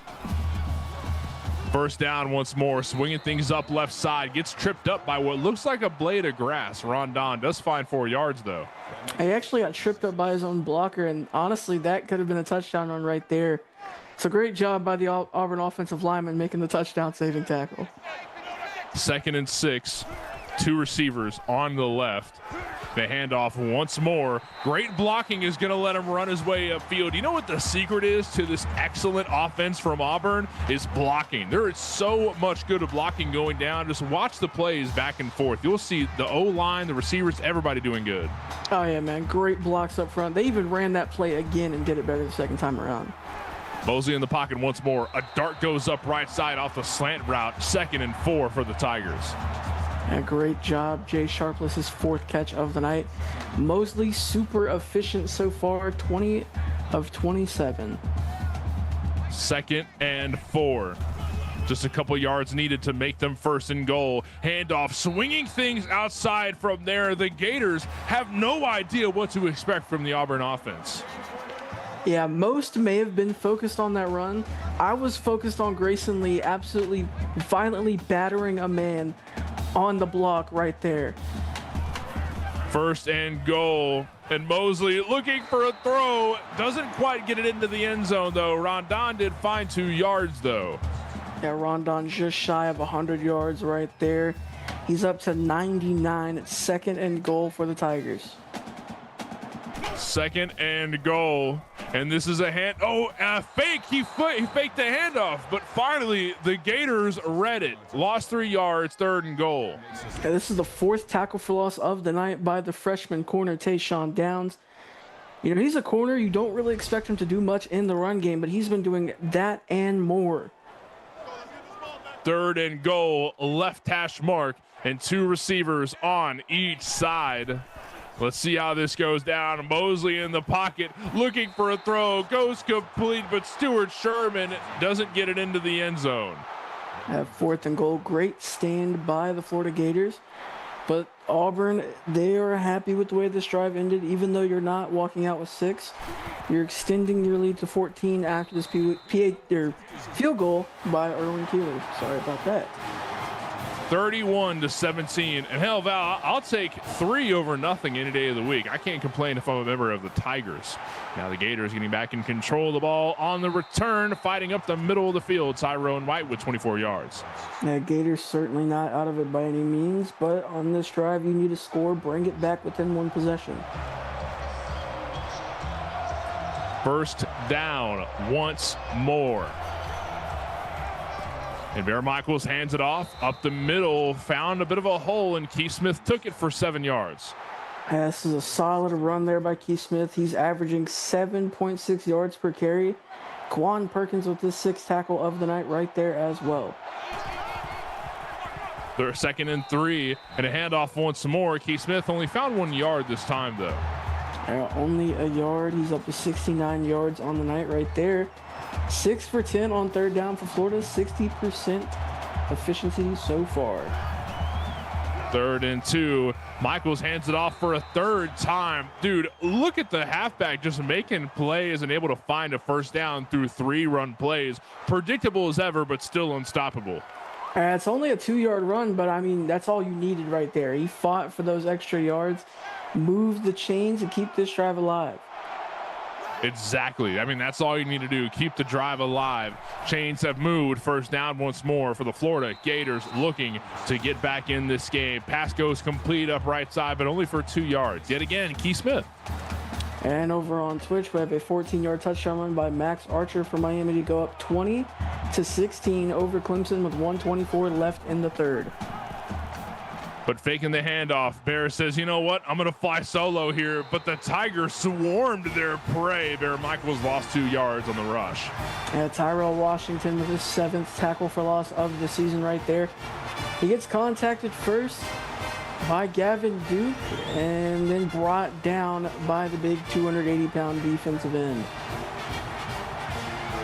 First down once more, swinging things up left side, gets tripped up by what looks like a blade of grass. Rondon does find 4 yards though. He actually got tripped up by his own blocker, and honestly, that could have been a touchdown run right there. It's a great job by the Auburn offensive lineman making the touchdown saving tackle. 2nd and 6, 2 receivers on the left. The handoff once more. Great blocking is going to let him run his way upfield. You know what the secret is to this excellent offense from Auburn? Is blocking. There is so much good blocking going down. Just watch the plays back and forth. You'll see the O-line, the receivers, everybody doing good. Oh, yeah, man. Great blocks up front. They even ran that play again and did it better the second time around. Mosley in the pocket once more. A dart goes up right side off the slant route. 2nd and 4 for the Tigers. A great job, Jay Sharpless, his 4th catch of the night. Mosley super efficient so far, 20 of 27. 2nd and 4. Just a couple yards needed to make them 1st and goal. Handoff, swinging things outside from there. The Gators have no idea what to expect from the Auburn offense. Yeah, most may have been focused on that run. I was focused on Grayson Lee absolutely violently battering a man on the block right there. 1st and goal, and Mosley looking for a throw. Doesn't quite get it into the end zone though. Rondon did find 2 yards though. Yeah, Rondon just shy of 100 yards right there. He's up to 99. 2nd and goal for the Tigers. 2nd and goal, and this is a fake. He faked the handoff, but finally the Gators read it. Lost 3 yards, 3rd and goal. Yeah, this is the 4th tackle for loss of the night by the freshman corner Tayshawn Downs. You know, he's a corner. You don't really expect him to do much in the run game, but he's been doing that and more. 3rd and goal, left hash mark, and 2 receivers on each side. Let's see how this goes down. Mosley in the pocket, looking for a throw, goes complete, but Stuart Sherman doesn't get it into the end zone. At 4th and goal, great stand by the Florida Gators. But Auburn, they are happy with the way this drive ended. Even though you're not walking out with 6, you're extending your lead to 14 after this field goal by Erwin Keeler. Sorry about that. 31-17, and hell, Val, I'll take 3 over nothing any day of the week. I can't complain if I'm a member of the Tigers. Now the Gators getting back in control of the ball on the return, fighting up the middle of the field. Tyrone White with 24 yards. Yeah, Gators certainly not out of it by any means, but on this drive you need to score, bring it back within 1 possession. First down once more. And Bear Michaels hands it off up the middle, found a bit of a hole, and Keith Smith took it for 7 yards. This is a solid run there by Keith Smith. He's averaging 7.6 yards per carry. Quan Perkins with his 6th tackle of the night right there as well. They're 2nd and 3, and a handoff once more. Keith Smith only found 1 yard this time, though. Only a yard. He's up to 69 yards on the night right there. 6 for 10 on 3rd down for Florida. 60% efficiency so far. 3rd and 2. Michaels hands it off for a 3rd time. Dude, look at the halfback just making plays and able to find a first down through 3 run plays. Predictable as ever, but still unstoppable. It's only a 2-yard run, but I mean, that's all you needed right there. He fought for those extra yards, moved the chains, and keep this drive alive. Exactly. I mean, that's all you need to do. Keep the drive alive. Chains have moved. First down once more for the Florida Gators, looking to get back in this game. Pass goes complete up right side, but only for 2 yards. Yet again, Key Smith. And over on Twitch, we have a 14-yard touchdown run by Max Archer for Miami to go up 20-16 over Clemson with 1:24 left in the third. But faking the handoff, Bear says, you know what? I'm going to fly solo here. But the Tigers swarmed their prey. Bear Michaels lost 2 yards on the rush. Tyrell Washington with his 7th tackle for loss of the season right there. He gets contacted first by Gavin Duke and then brought down by the big 280-pound defensive end.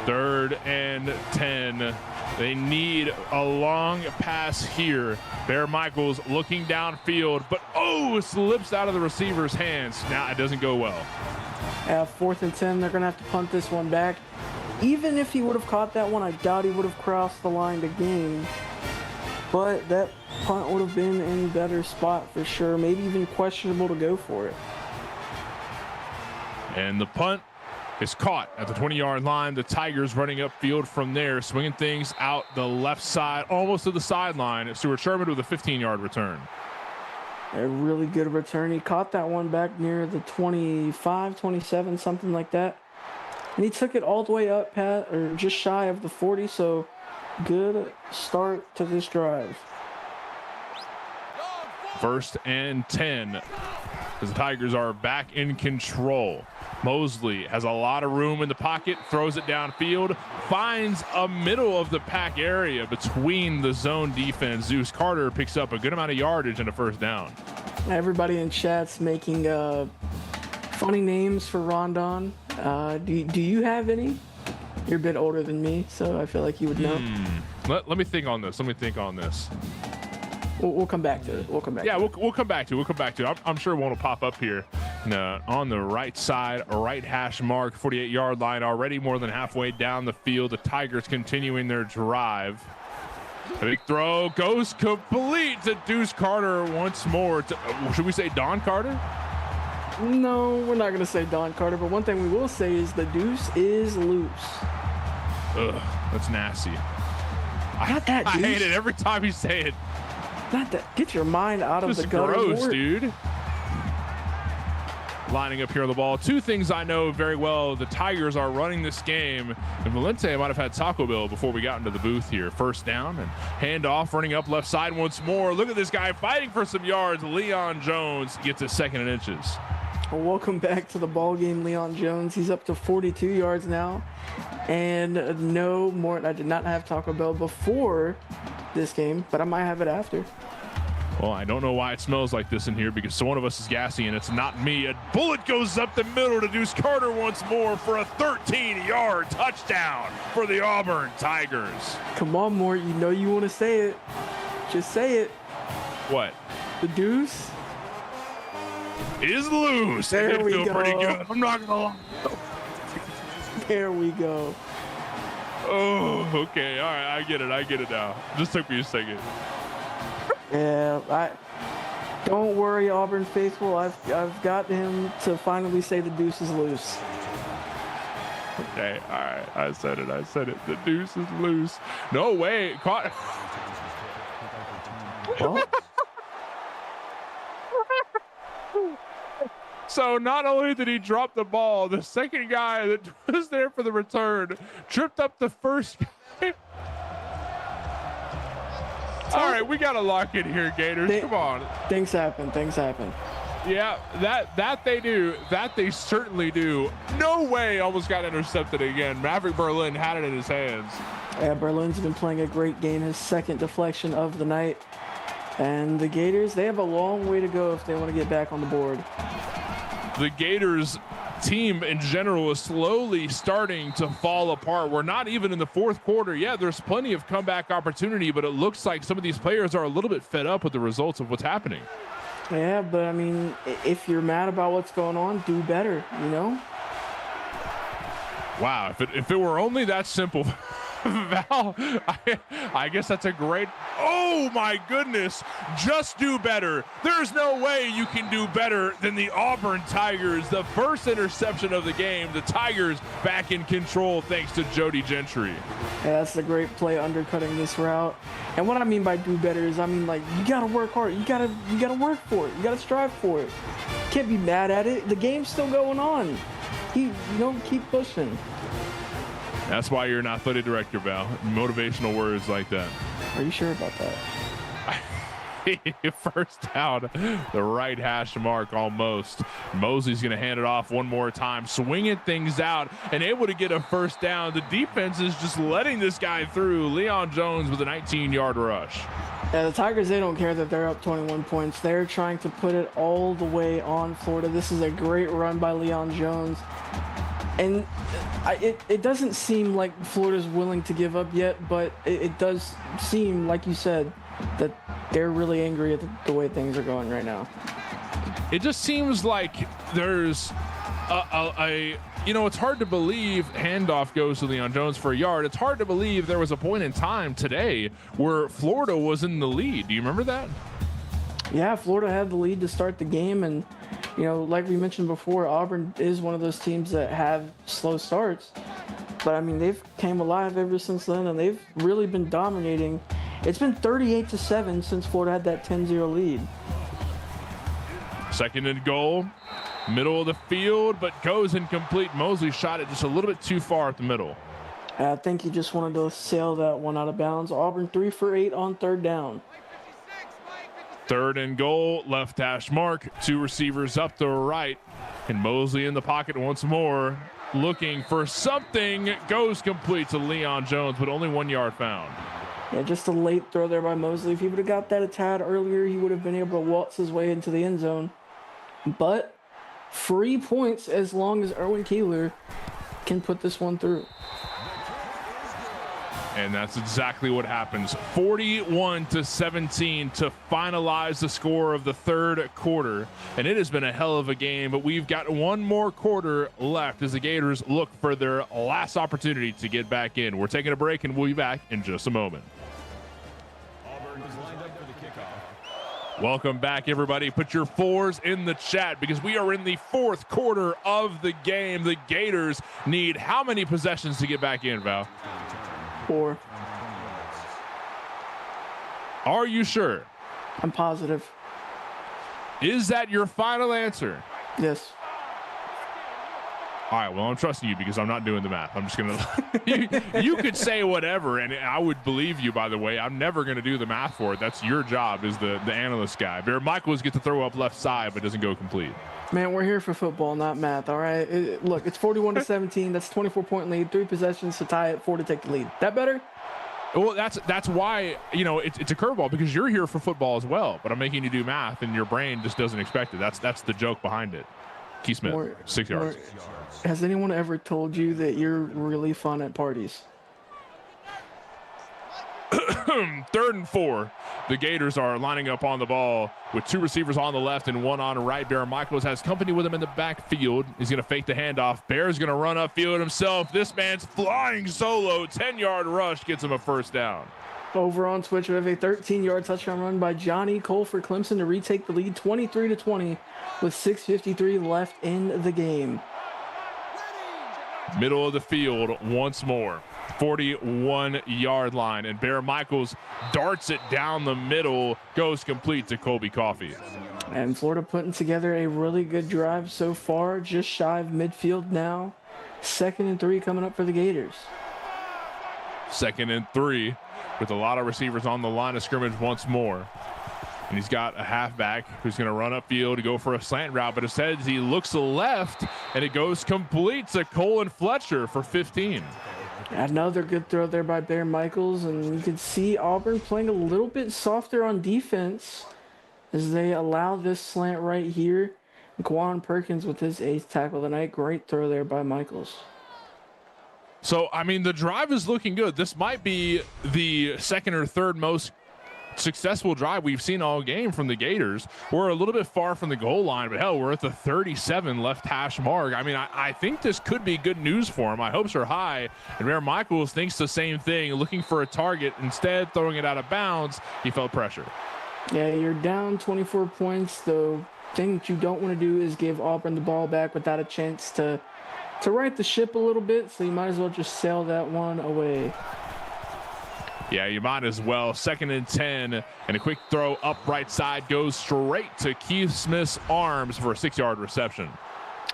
3rd and 10. They need a long pass here. Bear Michaels looking downfield, but slips out of the receiver's hands. Now it doesn't go well. 4th and 10, they're going to have to punt this one back. Even if he would have caught that one, I doubt he would have crossed the line to gain. But that punt would have been in a better spot for sure. Maybe even questionable to go for it. And the punt is caught at the 20-yard line. The Tigers running upfield from there, swinging things out the left side, almost to the sideline. Stuart Sherman with a 15-yard return. A really good return. He caught that one back near the 25, 27, something like that. And he took it all the way up, or just shy of the 40, so good start to this drive. 1st and 10 as the Tigers are back in control. Mosley has a lot of room in the pocket, throws it downfield, finds a middle of the pack area between the zone defense. Zeus Carter picks up a good amount of yardage and a 1st down. Everybody in chat's making funny names for Rondon. Do you have any? You're a bit older than me, so I feel like you would know. Let me think on this. We'll come back to it. We'll come back to it. I'm sure one will pop up here. On the right side, right hash mark, 48-yard line, already more than halfway down the field. The Tigers continuing their drive. A big throw goes complete to Deuce Carter once more. Should we say Don Carter? No, we're not going to say Don Carter, but one thing we will say is the deuce is loose. Ugh, that's nasty. Not that I deuce. hate it every time you say it. Not that. Get your mind out of the gutter. Gross, dude. Lining up here on the ball. 2 things I know very well. The Tigers are running this game, and Valente might have had Taco Bell before we got into the booth here. 1st down and handoff, running up left side once more. Look at this guy fighting for some yards. Leon Jones gets his 2nd and inches. Well, welcome back to the ball game, Leon Jones. He's up to 42 yards now. And no more. I did not have Taco Bell before this game, but I might have it after. Well, I don't know why it smells like this in here, because one of us is gassy and it's not me. A bullet goes up the middle to Deuce Carter once more for a 13-yard touchdown for the Auburn Tigers. Come on, Mort. You know you want to say it. Just say it. What? The deuce is loose. There we go. Pretty good. I'm not gonna lie. There we go. Oh, okay. All right. I get it now. Just took me a second. Yeah, don't worry, Auburn faithful. I've got him to finally say the deuce is loose. Okay, all right. I said it. The deuce is loose. No way. Caught. Well, so not only did he drop the ball, the second guy that was there for the return tripped up the first guy. All right, we got to lock in here, Gators. Come on. Things happen. Yeah, that they do. That they certainly do. No way almost got intercepted again. Maverick Berlin had it in his hands. Yeah, Berlin's been playing a great game, his 2nd deflection of the night. And the Gators, they have a long way to go if they want to get back on the board. The Gators team in general is slowly starting to fall apart. We're not even in the 4th quarter. Yeah, there's plenty of comeback opportunity, but it looks like some of these players are a little bit fed up with the results of what's happening. Yeah, but I mean, if you're mad about what's going on, do better, you know? Wow, if it were only that simple Val, I guess that's a great. Oh my goodness! Just do better. There's no way you can do better than the Auburn Tigers. The first interception of the game. The Tigers back in control thanks to Jody Gentry. Yeah, that's a great play undercutting this route. And what I mean by do better is, I mean, like, you gotta work hard. You gotta work for it. You gotta strive for it. Can't be mad at it. The game's still going on. Keep pushing. That's why you're an athletic director, Val. Motivational words like that. Are you sure about that? First down, the right hash mark almost. Mosley's going to hand it off one more time, swinging things out and able to get a first down. The defense is just letting this guy through. Leon Jones with a 19-yard rush. Yeah, the Tigers, they don't care that they're up 21 points. They're trying to put it all the way on Florida. This is a great run by Leon Jones. And it doesn't seem like Florida's willing to give up yet, but it does seem, like you said, that they're really angry at the way things are going right now. It just seems like there's it's hard to believe handoff goes to Leon Jones for a yard. It's hard to believe there was a point in time today where Florida was in the lead. Do you remember that? Yeah, Florida had the lead to start the game, and like we mentioned before, Auburn is one of those teams that have slow starts. But I mean, they've came alive ever since then, and they've really been dominating. It's been 38-7 since Florida had that 10-0 lead. Second and goal, middle of the field, but goes incomplete. Mosley shot it just a little bit too far at the middle. I think he just wanted to sail that one out of bounds. Auburn 3 for 8 on third down. Third and goal, left hash mark, two receivers up the right, and Mosley in the pocket once more, looking for something, goes complete to Leon Jones, but only 1 yard found. Yeah, just a late throw there by Mosley. If he would have got that a tad earlier, he would have been able to waltz his way into the end zone. But free points as long as Erwin Keeler can put this one through. And that's exactly what happens. 41-17 to finalize the score of the third quarter. And it has been a hell of a game, but we've got one more quarter left as the Gators look for their last opportunity to get back in. We're taking a break, and we'll be back in just a moment. Auburn is lined up for the kickoff. Welcome back, everybody. Put your fours in the chat because we are in the fourth quarter of the game. The Gators need how many possessions to get back in, Val? 4. Are you sure? I'm positive. Is that your final answer? Yes. All right, well, I'm trusting you because I'm not doing the math. I'm just going to – you could say whatever, and I would believe you, by the way. I'm never going to do the math for it. That's your job as the analyst guy. Bear Michaels gets to throw up left side but doesn't go complete. Man, we're here for football, not math, all right? Look, it's 41-17. That's a 24-point lead, 3 possessions to tie it, 4 to take the lead. That better? Well, that's why, it's a curveball because you're here for football as well, but I'm making you do math, and your brain just doesn't expect it. That's the joke behind it. Keith Smith, 6 yards. Has anyone ever told you that you're really fun at parties? Third and 4. The Gators are lining up on the ball with 2 receivers on the left and 1 on the right. Bear Michaels has company with him in the backfield. He's going to fake the handoff. Bear's going to run upfield himself. This man's flying solo. 10-yard rush gets him a first down. Over on Twitch, we have a 13-yard touchdown run by Johnny Cole for Clemson to retake the lead 23-20 with 6:53 left in the game. Middle of the field once more. 41-yard line, and Bear Michaels darts it down the middle, goes complete to Colby Coffey. And Florida putting together a really good drive so far, just shy of midfield now. 2nd and 3 coming up for the Gators. 2nd and 3 with a lot of receivers on the line of scrimmage once more. And he's got a halfback who's going to run upfield to go for a slant route, but instead he looks left, and it goes complete to Colin Fletcher for 15. Another good throw there by Bear Michaels, and you can see Auburn playing a little bit softer on defense as they allow this slant right here. Quan Perkins with his 8th tackle of the night. Great throw there by Michaels. So, I mean, the drive is looking good. This might be the second or third most successful drive we've seen all game from the Gators. We're a little bit far from the goal line, but hell, we're at the 37 left hash mark. I mean, I think this could be good news for him. My hopes are high, and Mayor Michaels thinks the same thing, looking for a target. Instead, throwing it out of bounds, he felt pressure. Yeah, you're down 24 points. The thing that you don't want to do is give Auburn the ball back without a chance to right the ship a little bit, so you might as well just sail that one away. Yeah, you might as well. 2nd and 10, and a quick throw up right side goes straight to Keith Smith's arms for a 6-yard reception.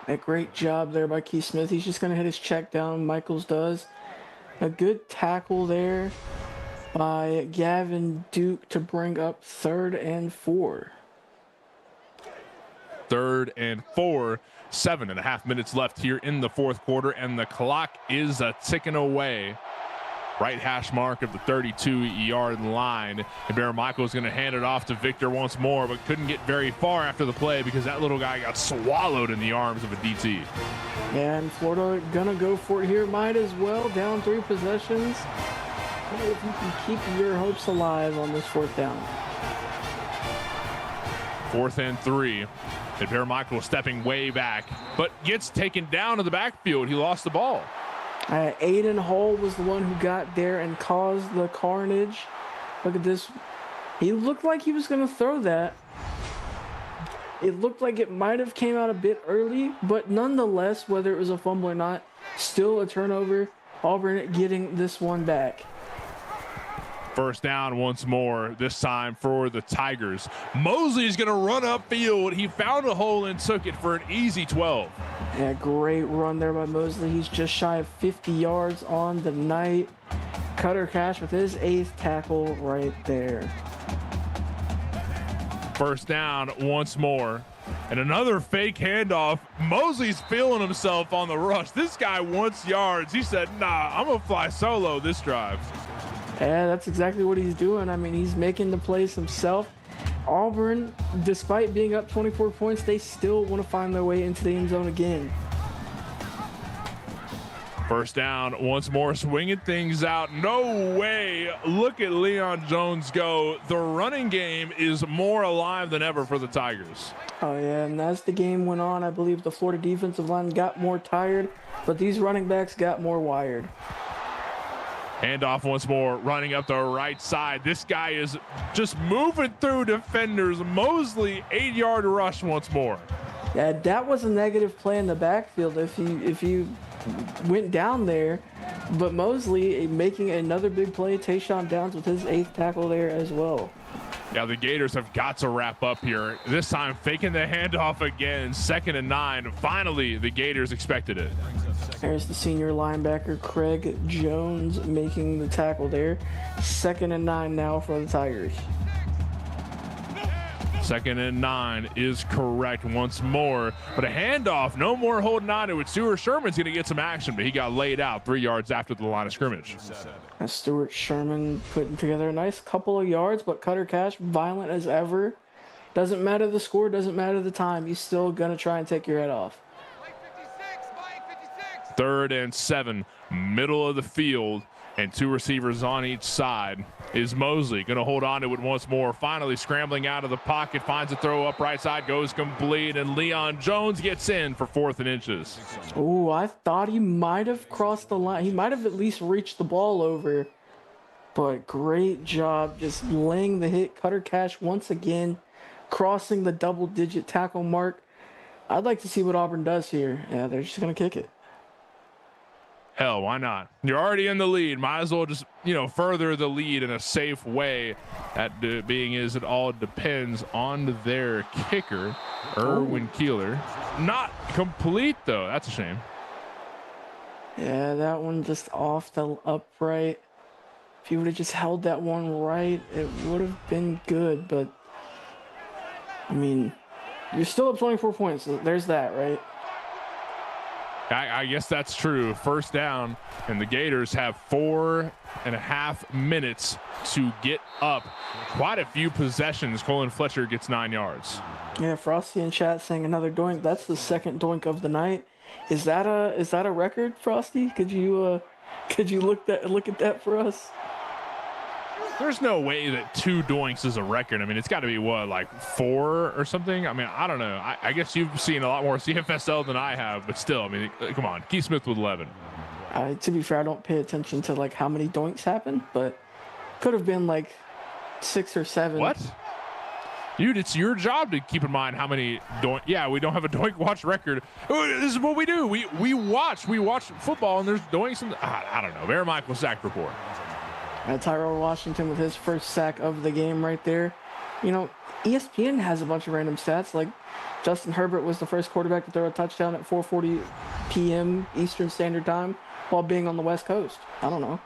A great job there by Keith Smith. He's just going to hit his check down. Michaels does. A good tackle there by Gavin Duke to bring up 3rd and 4. 3rd and 4. 7.5 minutes left here in the 4th quarter, and the clock is ticking away. Right hash mark of the 32-yard line. And Bear Michael's going to hand it off to Victor once more, but couldn't get very far after the play because that little guy got swallowed in the arms of a DT. And Florida going to go for it here. Might as well. Down 3 possessions. If you can keep your hopes alive on this 4th down. 4th and 3. And Bear Michael stepping way back, but gets taken down to the backfield. He lost the ball. Aiden Hall was the one who got there and caused the carnage. Look at this. He looked like he was going to throw that. It looked like it might have came out a bit early, but nonetheless, whether it was a fumble or not, still a turnover. Auburn getting this one back. 1st down once more, this time for the Tigers. Mosley's going to run upfield. He found a hole and took it for an easy 12. Yeah, great run there by Mosley. He's just shy of 50 yards on the night. Cutter Cash with his 8th tackle right there. 1st down once more. And another fake handoff. Mosley's feeling himself on the rush. This guy wants yards. He said, nah, I'm going to fly solo this drive. Yeah, that's exactly what he's doing. I mean, he's making the plays himself. Auburn, despite being up 24 points, they still want to find their way into the end zone again. 1st down once more, swinging things out. No way. Look at Leon Jones go. The running game is more alive than ever for the Tigers. Oh, yeah, and as the game went on, I believe the Florida defensive line got more tired, but these running backs got more wired. Handoff once more, running up the right side. This guy is just moving through defenders. Mosley, 8-yard rush once more. Yeah, that was a negative play in the backfield if you went down there. But Mosley making another big play. Tayshawn Downs with his 8th tackle there as well. Yeah, the Gators have got to wrap up here. This time faking the handoff again. 2nd and 9. Finally, the Gators expected it. There's the senior linebacker, Craig Jones, making the tackle there. 2nd and 9 now for the Tigers. 2nd and 9 is correct once more. But a handoff, no more holding on to it. Stuart Sherman's going to get some action, but he got laid out 3 yards after the line of scrimmage. And Stuart Sherman putting together a nice couple of yards, but Cutter Cash, violent as ever. Doesn't matter the score, doesn't matter the time. He's still going to try and take your head off. 3rd and 7, middle of the field, and 2 receivers on each side. Is Mosley going to hold on to it once more? Finally scrambling out of the pocket, finds a throw up right side, goes complete, and Leon Jones gets in for 4th and inches. Oh, I thought he might have crossed the line. He might have at least reached the ball over. But great job just laying the hit. Cutter Cash once again crossing the double-digit tackle mark. I'd like to see what Auburn does here. Yeah, they're just going to kick it. Hell, why not? You're already in the lead. Might as well just, further the lead in a safe way. That being is it all depends on their kicker, Erwin Keeler. Not complete, though. That's a shame. Yeah, that one just off the upright. If you would have just held that one right, it would have been good. But, I mean, you're still up 24 points. So there's that, right? I guess that's true. 1st down, and the Gators have 4.5 minutes to get up. Quite a few possessions. Colin Fletcher gets 9 yards. Yeah, Frosty in chat saying another doink. That's the 2nd doink of the night. Is that a record, Frosty? Could you look at that for us? There's no way that 2 doinks is a record. I mean, it's got to be what, like 4 or something? I mean, I don't know. I guess you've seen a lot more CFSL than I have, but still, I mean, come on. Keith Smith with 11. To be fair, I don't pay attention to like how many doinks happen, but could have been like 6 or 7. What? Dude, it's your job to keep in mind how many doink. Yeah, we don't have a doink watch record. This is what we do. We watch football, and there's doinks. I don't know. Bear Michael sack report. Tyrell Washington with his first sack of the game right there. You know, ESPN has a bunch of random stats. Like Justin Herbert was the first quarterback to throw a touchdown at 4:40 p.m. Eastern Standard Time while being on the West Coast. I don't know.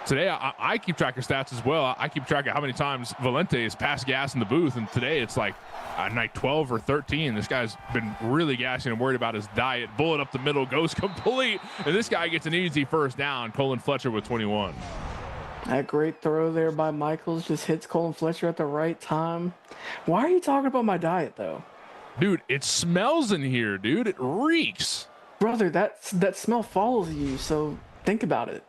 Today, I keep track of stats as well. I keep track of how many times Valente has passed gas in the booth, and today it's like night 12 or 13. This guy's been really gassing and worried about his diet. Bullet up the middle, goes complete, and this guy gets an easy first down. Colin Fletcher with 21. That great throw there by Michaels just hits Colin Fletcher at the right time. Why are you talking about my diet, though? Dude, it smells in here, dude. It reeks. Brother, that smell follows you, so think about it.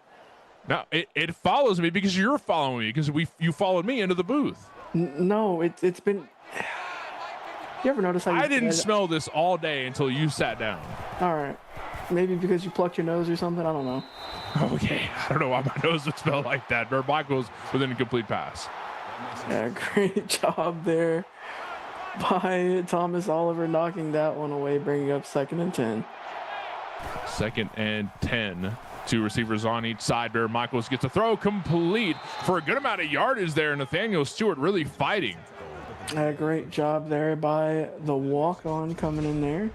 No, it follows me because you're following me because you followed me into the booth. No, it's been... You ever notice how I didn't smell this all day until you sat down. All right. Maybe because you plucked your nose or something. I don't know. Okay. I don't know why my nose would smell like that. Bear Michaels with an incomplete pass. Yeah, great job there by Thomas Oliver knocking that one away, bringing up 2nd and 10. 2nd and 10. 2 receivers on each side. Bear Michaels gets a throw complete for a good amount of yardage there. Nathaniel Stewart really fighting. A great job there by the walk-on coming in there,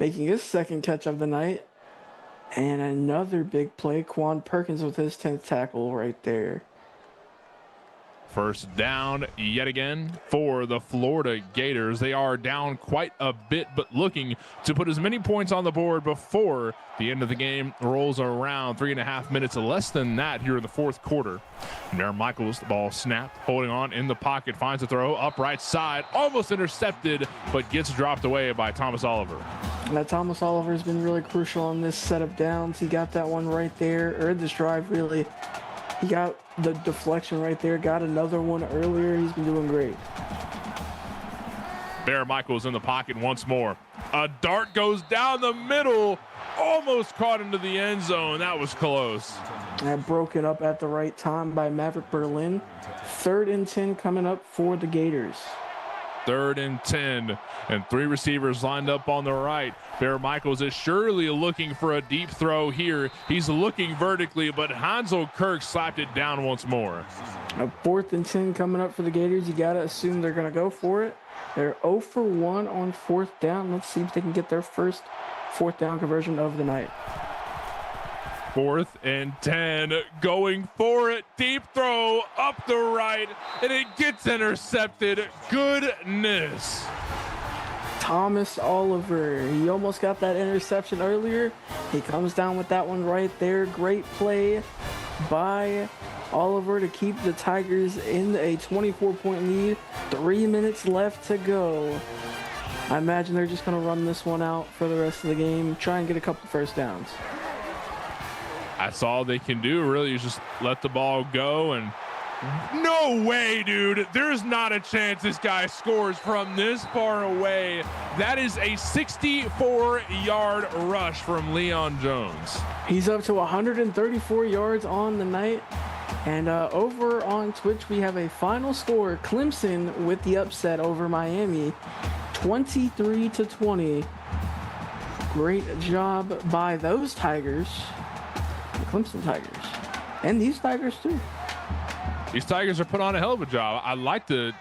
making his 2nd catch of the night. And another big play, Quan Perkins with his 10th tackle right there. First down yet again for the Florida Gators. They are down quite a bit, but looking to put as many points on the board before the end of the game rolls around. 3.5 minutes, less than that here in the 4th quarter. And there Michaels, the ball snapped, holding on in the pocket, finds a throw up right side, almost intercepted, but gets dropped away by Thomas Oliver. Now, Thomas Oliver has been really crucial on this set of downs. He got that one right there, or this drive really. He got the deflection right there, got another one earlier. He's been doing great. Bear Michaels in the pocket once more. A dart goes down the middle, almost caught into the end zone. That was close. And broken up at the right time by Maverick Berlin. 3rd and 10 coming up for the Gators. 3rd and 10, and 3 receivers lined up on the right. Bear Michaels is surely looking for a deep throw here. He's looking vertically, but Hansel Kirk slapped it down once more. A 4th and 10 coming up for the Gators. You got to assume they're going to go for it. They're 0 for 1 on 4th down. Let's see if they can get their first 4th down conversion of the night. 4th and 10, going for it. Deep throw up the right, and it gets intercepted. Goodness. Thomas Oliver, he almost got that interception earlier. He comes down with that one right there. Great play by Oliver to keep the Tigers in a 24-point lead. 3 minutes left to go. I imagine they're just going to run this one out for the rest of the game, try and get a couple first downs. That's all they can do, really, is just let the ball go. And no way, dude. There's not a chance this guy scores from this far away. That is a 64-yard rush from Leon Jones. He's up to 134 yards on the night. And over on Twitch, we have a final score. Clemson with the upset over Miami, 23-20. Great job by those Tigers. The Clemson Tigers. And these Tigers, too. These Tigers are put on a hell of a job. I'd like to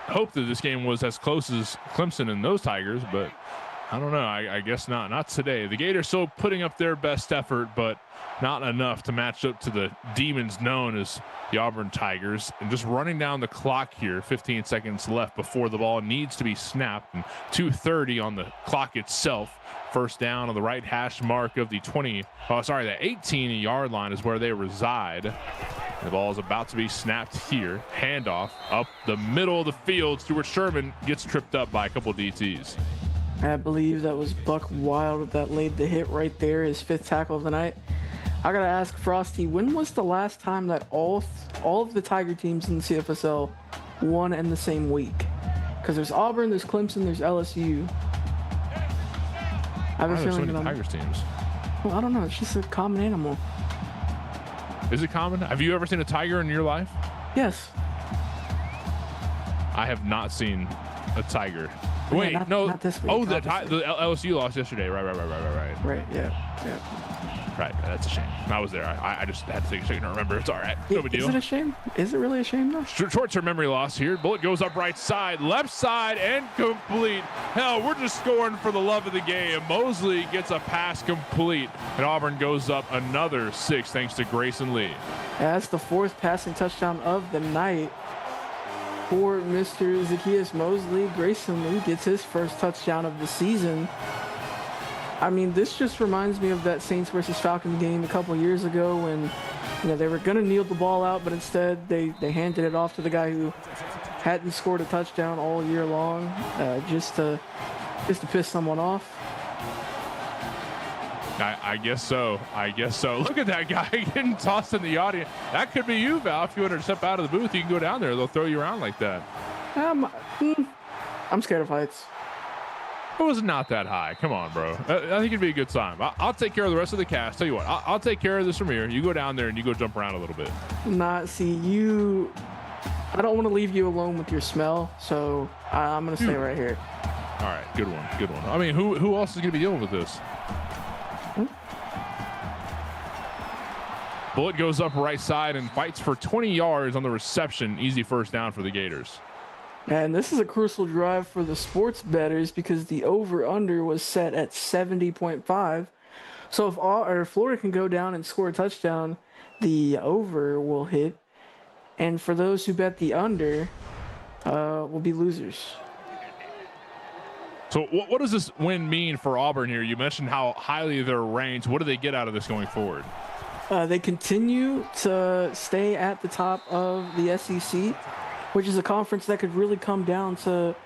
hope that this game was as close as Clemson and those Tigers, but I don't know. I guess not. Not today. The Gators still putting up their best effort, but not enough to match up to the demons known as the Auburn Tigers. And just running down the clock here, 15 seconds left before the ball needs to be snapped, and 2:30 on the clock itself. First down on the right hash mark of the 18-yard line is where they reside. The ball is about to be snapped here. Handoff up the middle of the field. Stuart Sherman gets tripped up by a couple DTs. I believe that was Buck Wild that laid the hit right there, his 5th tackle of the night. I gotta ask Frosty, when was the last time that all of the Tiger teams in the CFSL won in the same week? Because there's Auburn, there's Clemson, there's LSU. I have a feeling that Tigers teams. Well, I don't know. It's just a common animal. Is it common? Have you ever seen a tiger in your life? Yes. I have not seen a tiger. Yeah, Wait, no. Not this week. Oh, the LSU lost yesterday. Right. Right. Yeah. Right. That's a shame. I was there. I just had to take a second to remember. It's all right. No big deal. Is it a shame? Is it really a shame though? Short-term memory loss here. Bullet goes up right side, left side, and complete. Hell, we're just scoring for the love of the game. Mosley gets a pass complete, and Auburn goes up another 6 thanks to Grayson Lee. Yeah, that's the 4th passing touchdown of the night for Mr. Zacchaeus Mosley. Grayson Lee gets his first touchdown of the season. I mean, this just reminds me of that Saints versus Falcons game a couple years ago when, they were going to kneel the ball out, but instead they handed it off to the guy who hadn't scored a touchdown all year long, just to piss someone off. I guess so. Look at that guy getting tossed in the audience. That could be you, Val. If you want to step out of the booth, you can go down there. They'll throw you around like that. I'm scared of heights. It was not that high. Come on, bro. I think it'd be a good time. I'll take care of the rest of the cast. Tell you what, I'll take care of this from here. You go down there and you go jump around a little bit. I don't want to leave you alone with your smell, so I'm going to stay right here. All right, good one. I mean, who else is going to be dealing with this? Bullet goes up right side and fights for 20 yards on the reception. Easy first down for the Gators. And this is a crucial drive for the sports bettors because the over-under was set at 70.5. So if Florida can go down and score a touchdown, the over will hit. And for those who bet the under, will be losers. So what does this win mean for Auburn here? You mentioned how highly they're ranked. What do they get out of this going forward? They continue to stay at the top of the SEC, which is a conference that could really come down to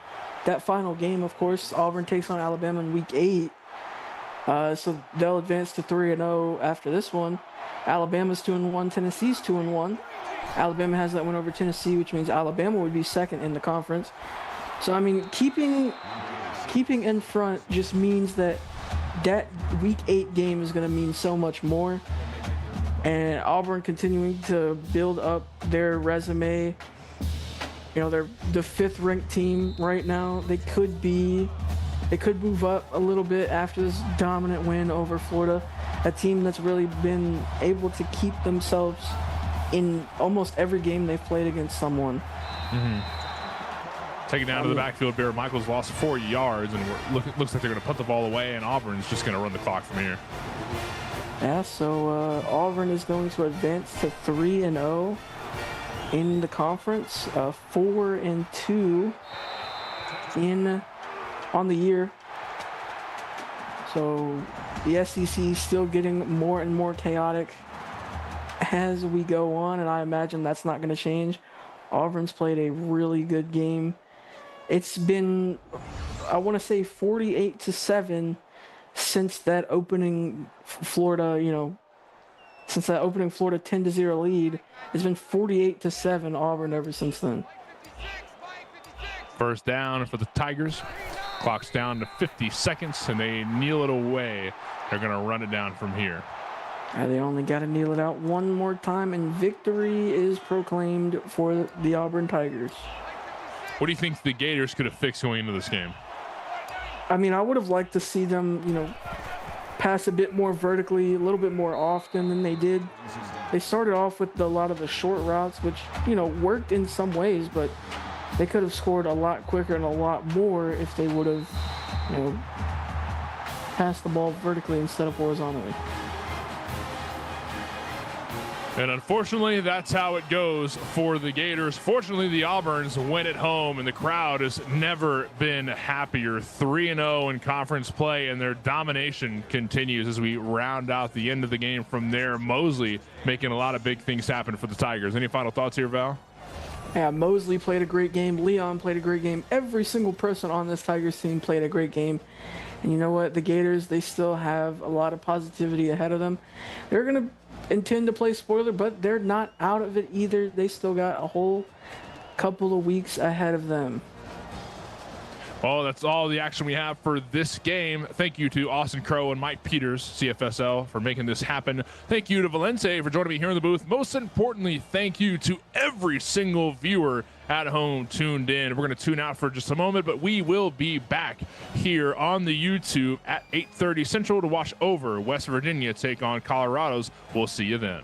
that final game. Of course, Auburn takes on Alabama in week 8. So they'll advance to 3-0 after this one. Alabama's 2-1, Tennessee's 2-1. Alabama has that win over Tennessee, which means Alabama would be second in the conference. So, I mean, keeping in front just means that week 8 game is going to mean so much more. And Auburn continuing to build up their resume. They're the 5th ranked team right now. They could move up a little bit after this dominant win over Florida, a team that's really been able to keep themselves in almost every game they've played against someone. Taken down to the backfield, Bear Michaels lost 4 yards, and looks like they're going to put the ball away, and Auburn's just going to run the clock from here. Yeah, so Auburn is going to advance to 3-0 in the conference, 4-2 on the year. So the SEC is still getting more and more chaotic as we go on, and I imagine that's not going to change. Auburn's played a really good game. It's been, I want to say, 48-7 since that opening Florida, since that opening Florida 10-0 lead. It's been 48-7 Auburn ever since then. First down for the Tigers. Clock's down to 50 seconds, and they kneel it away. They're going to run it down from here. They only got to kneel it out one more time, and victory is proclaimed for the Auburn Tigers. What do you think the Gators could have fixed going into this game? I mean, I would have liked to see them, pass a bit more vertically, a little bit more often than they did. They started off with a lot of the short routes, which, worked in some ways, but they could have scored a lot quicker and a lot more if they would have, passed the ball vertically instead of horizontally. And unfortunately, that's how it goes for the Gators. Fortunately, the Auburns win at home, and the crowd has never been happier. 3-0 in conference play, and their domination continues as we round out the end of the game from there. Mosley making a lot of big things happen for the Tigers. Any final thoughts here, Val? Yeah, Mosley played a great game. Leon played a great game. Every single person on this Tigers team played a great game. And you know what? The Gators, they still have a lot of positivity ahead of them. They're going to intend to play spoiler, but they're not out of it either. They still got a whole couple of weeks ahead of them. Well, that's all the action we have for this game. Thank you to Austin Crow and Mike Peters, CFSL, for making this happen. Thank you to Valente for joining me here in the booth. Most importantly, thank you to every single viewer at home tuned in. We're going to tune out for just a moment, but we will be back here on the YouTube at 8:30 Central to watch over West Virginia take on Colorado's. We'll see you then.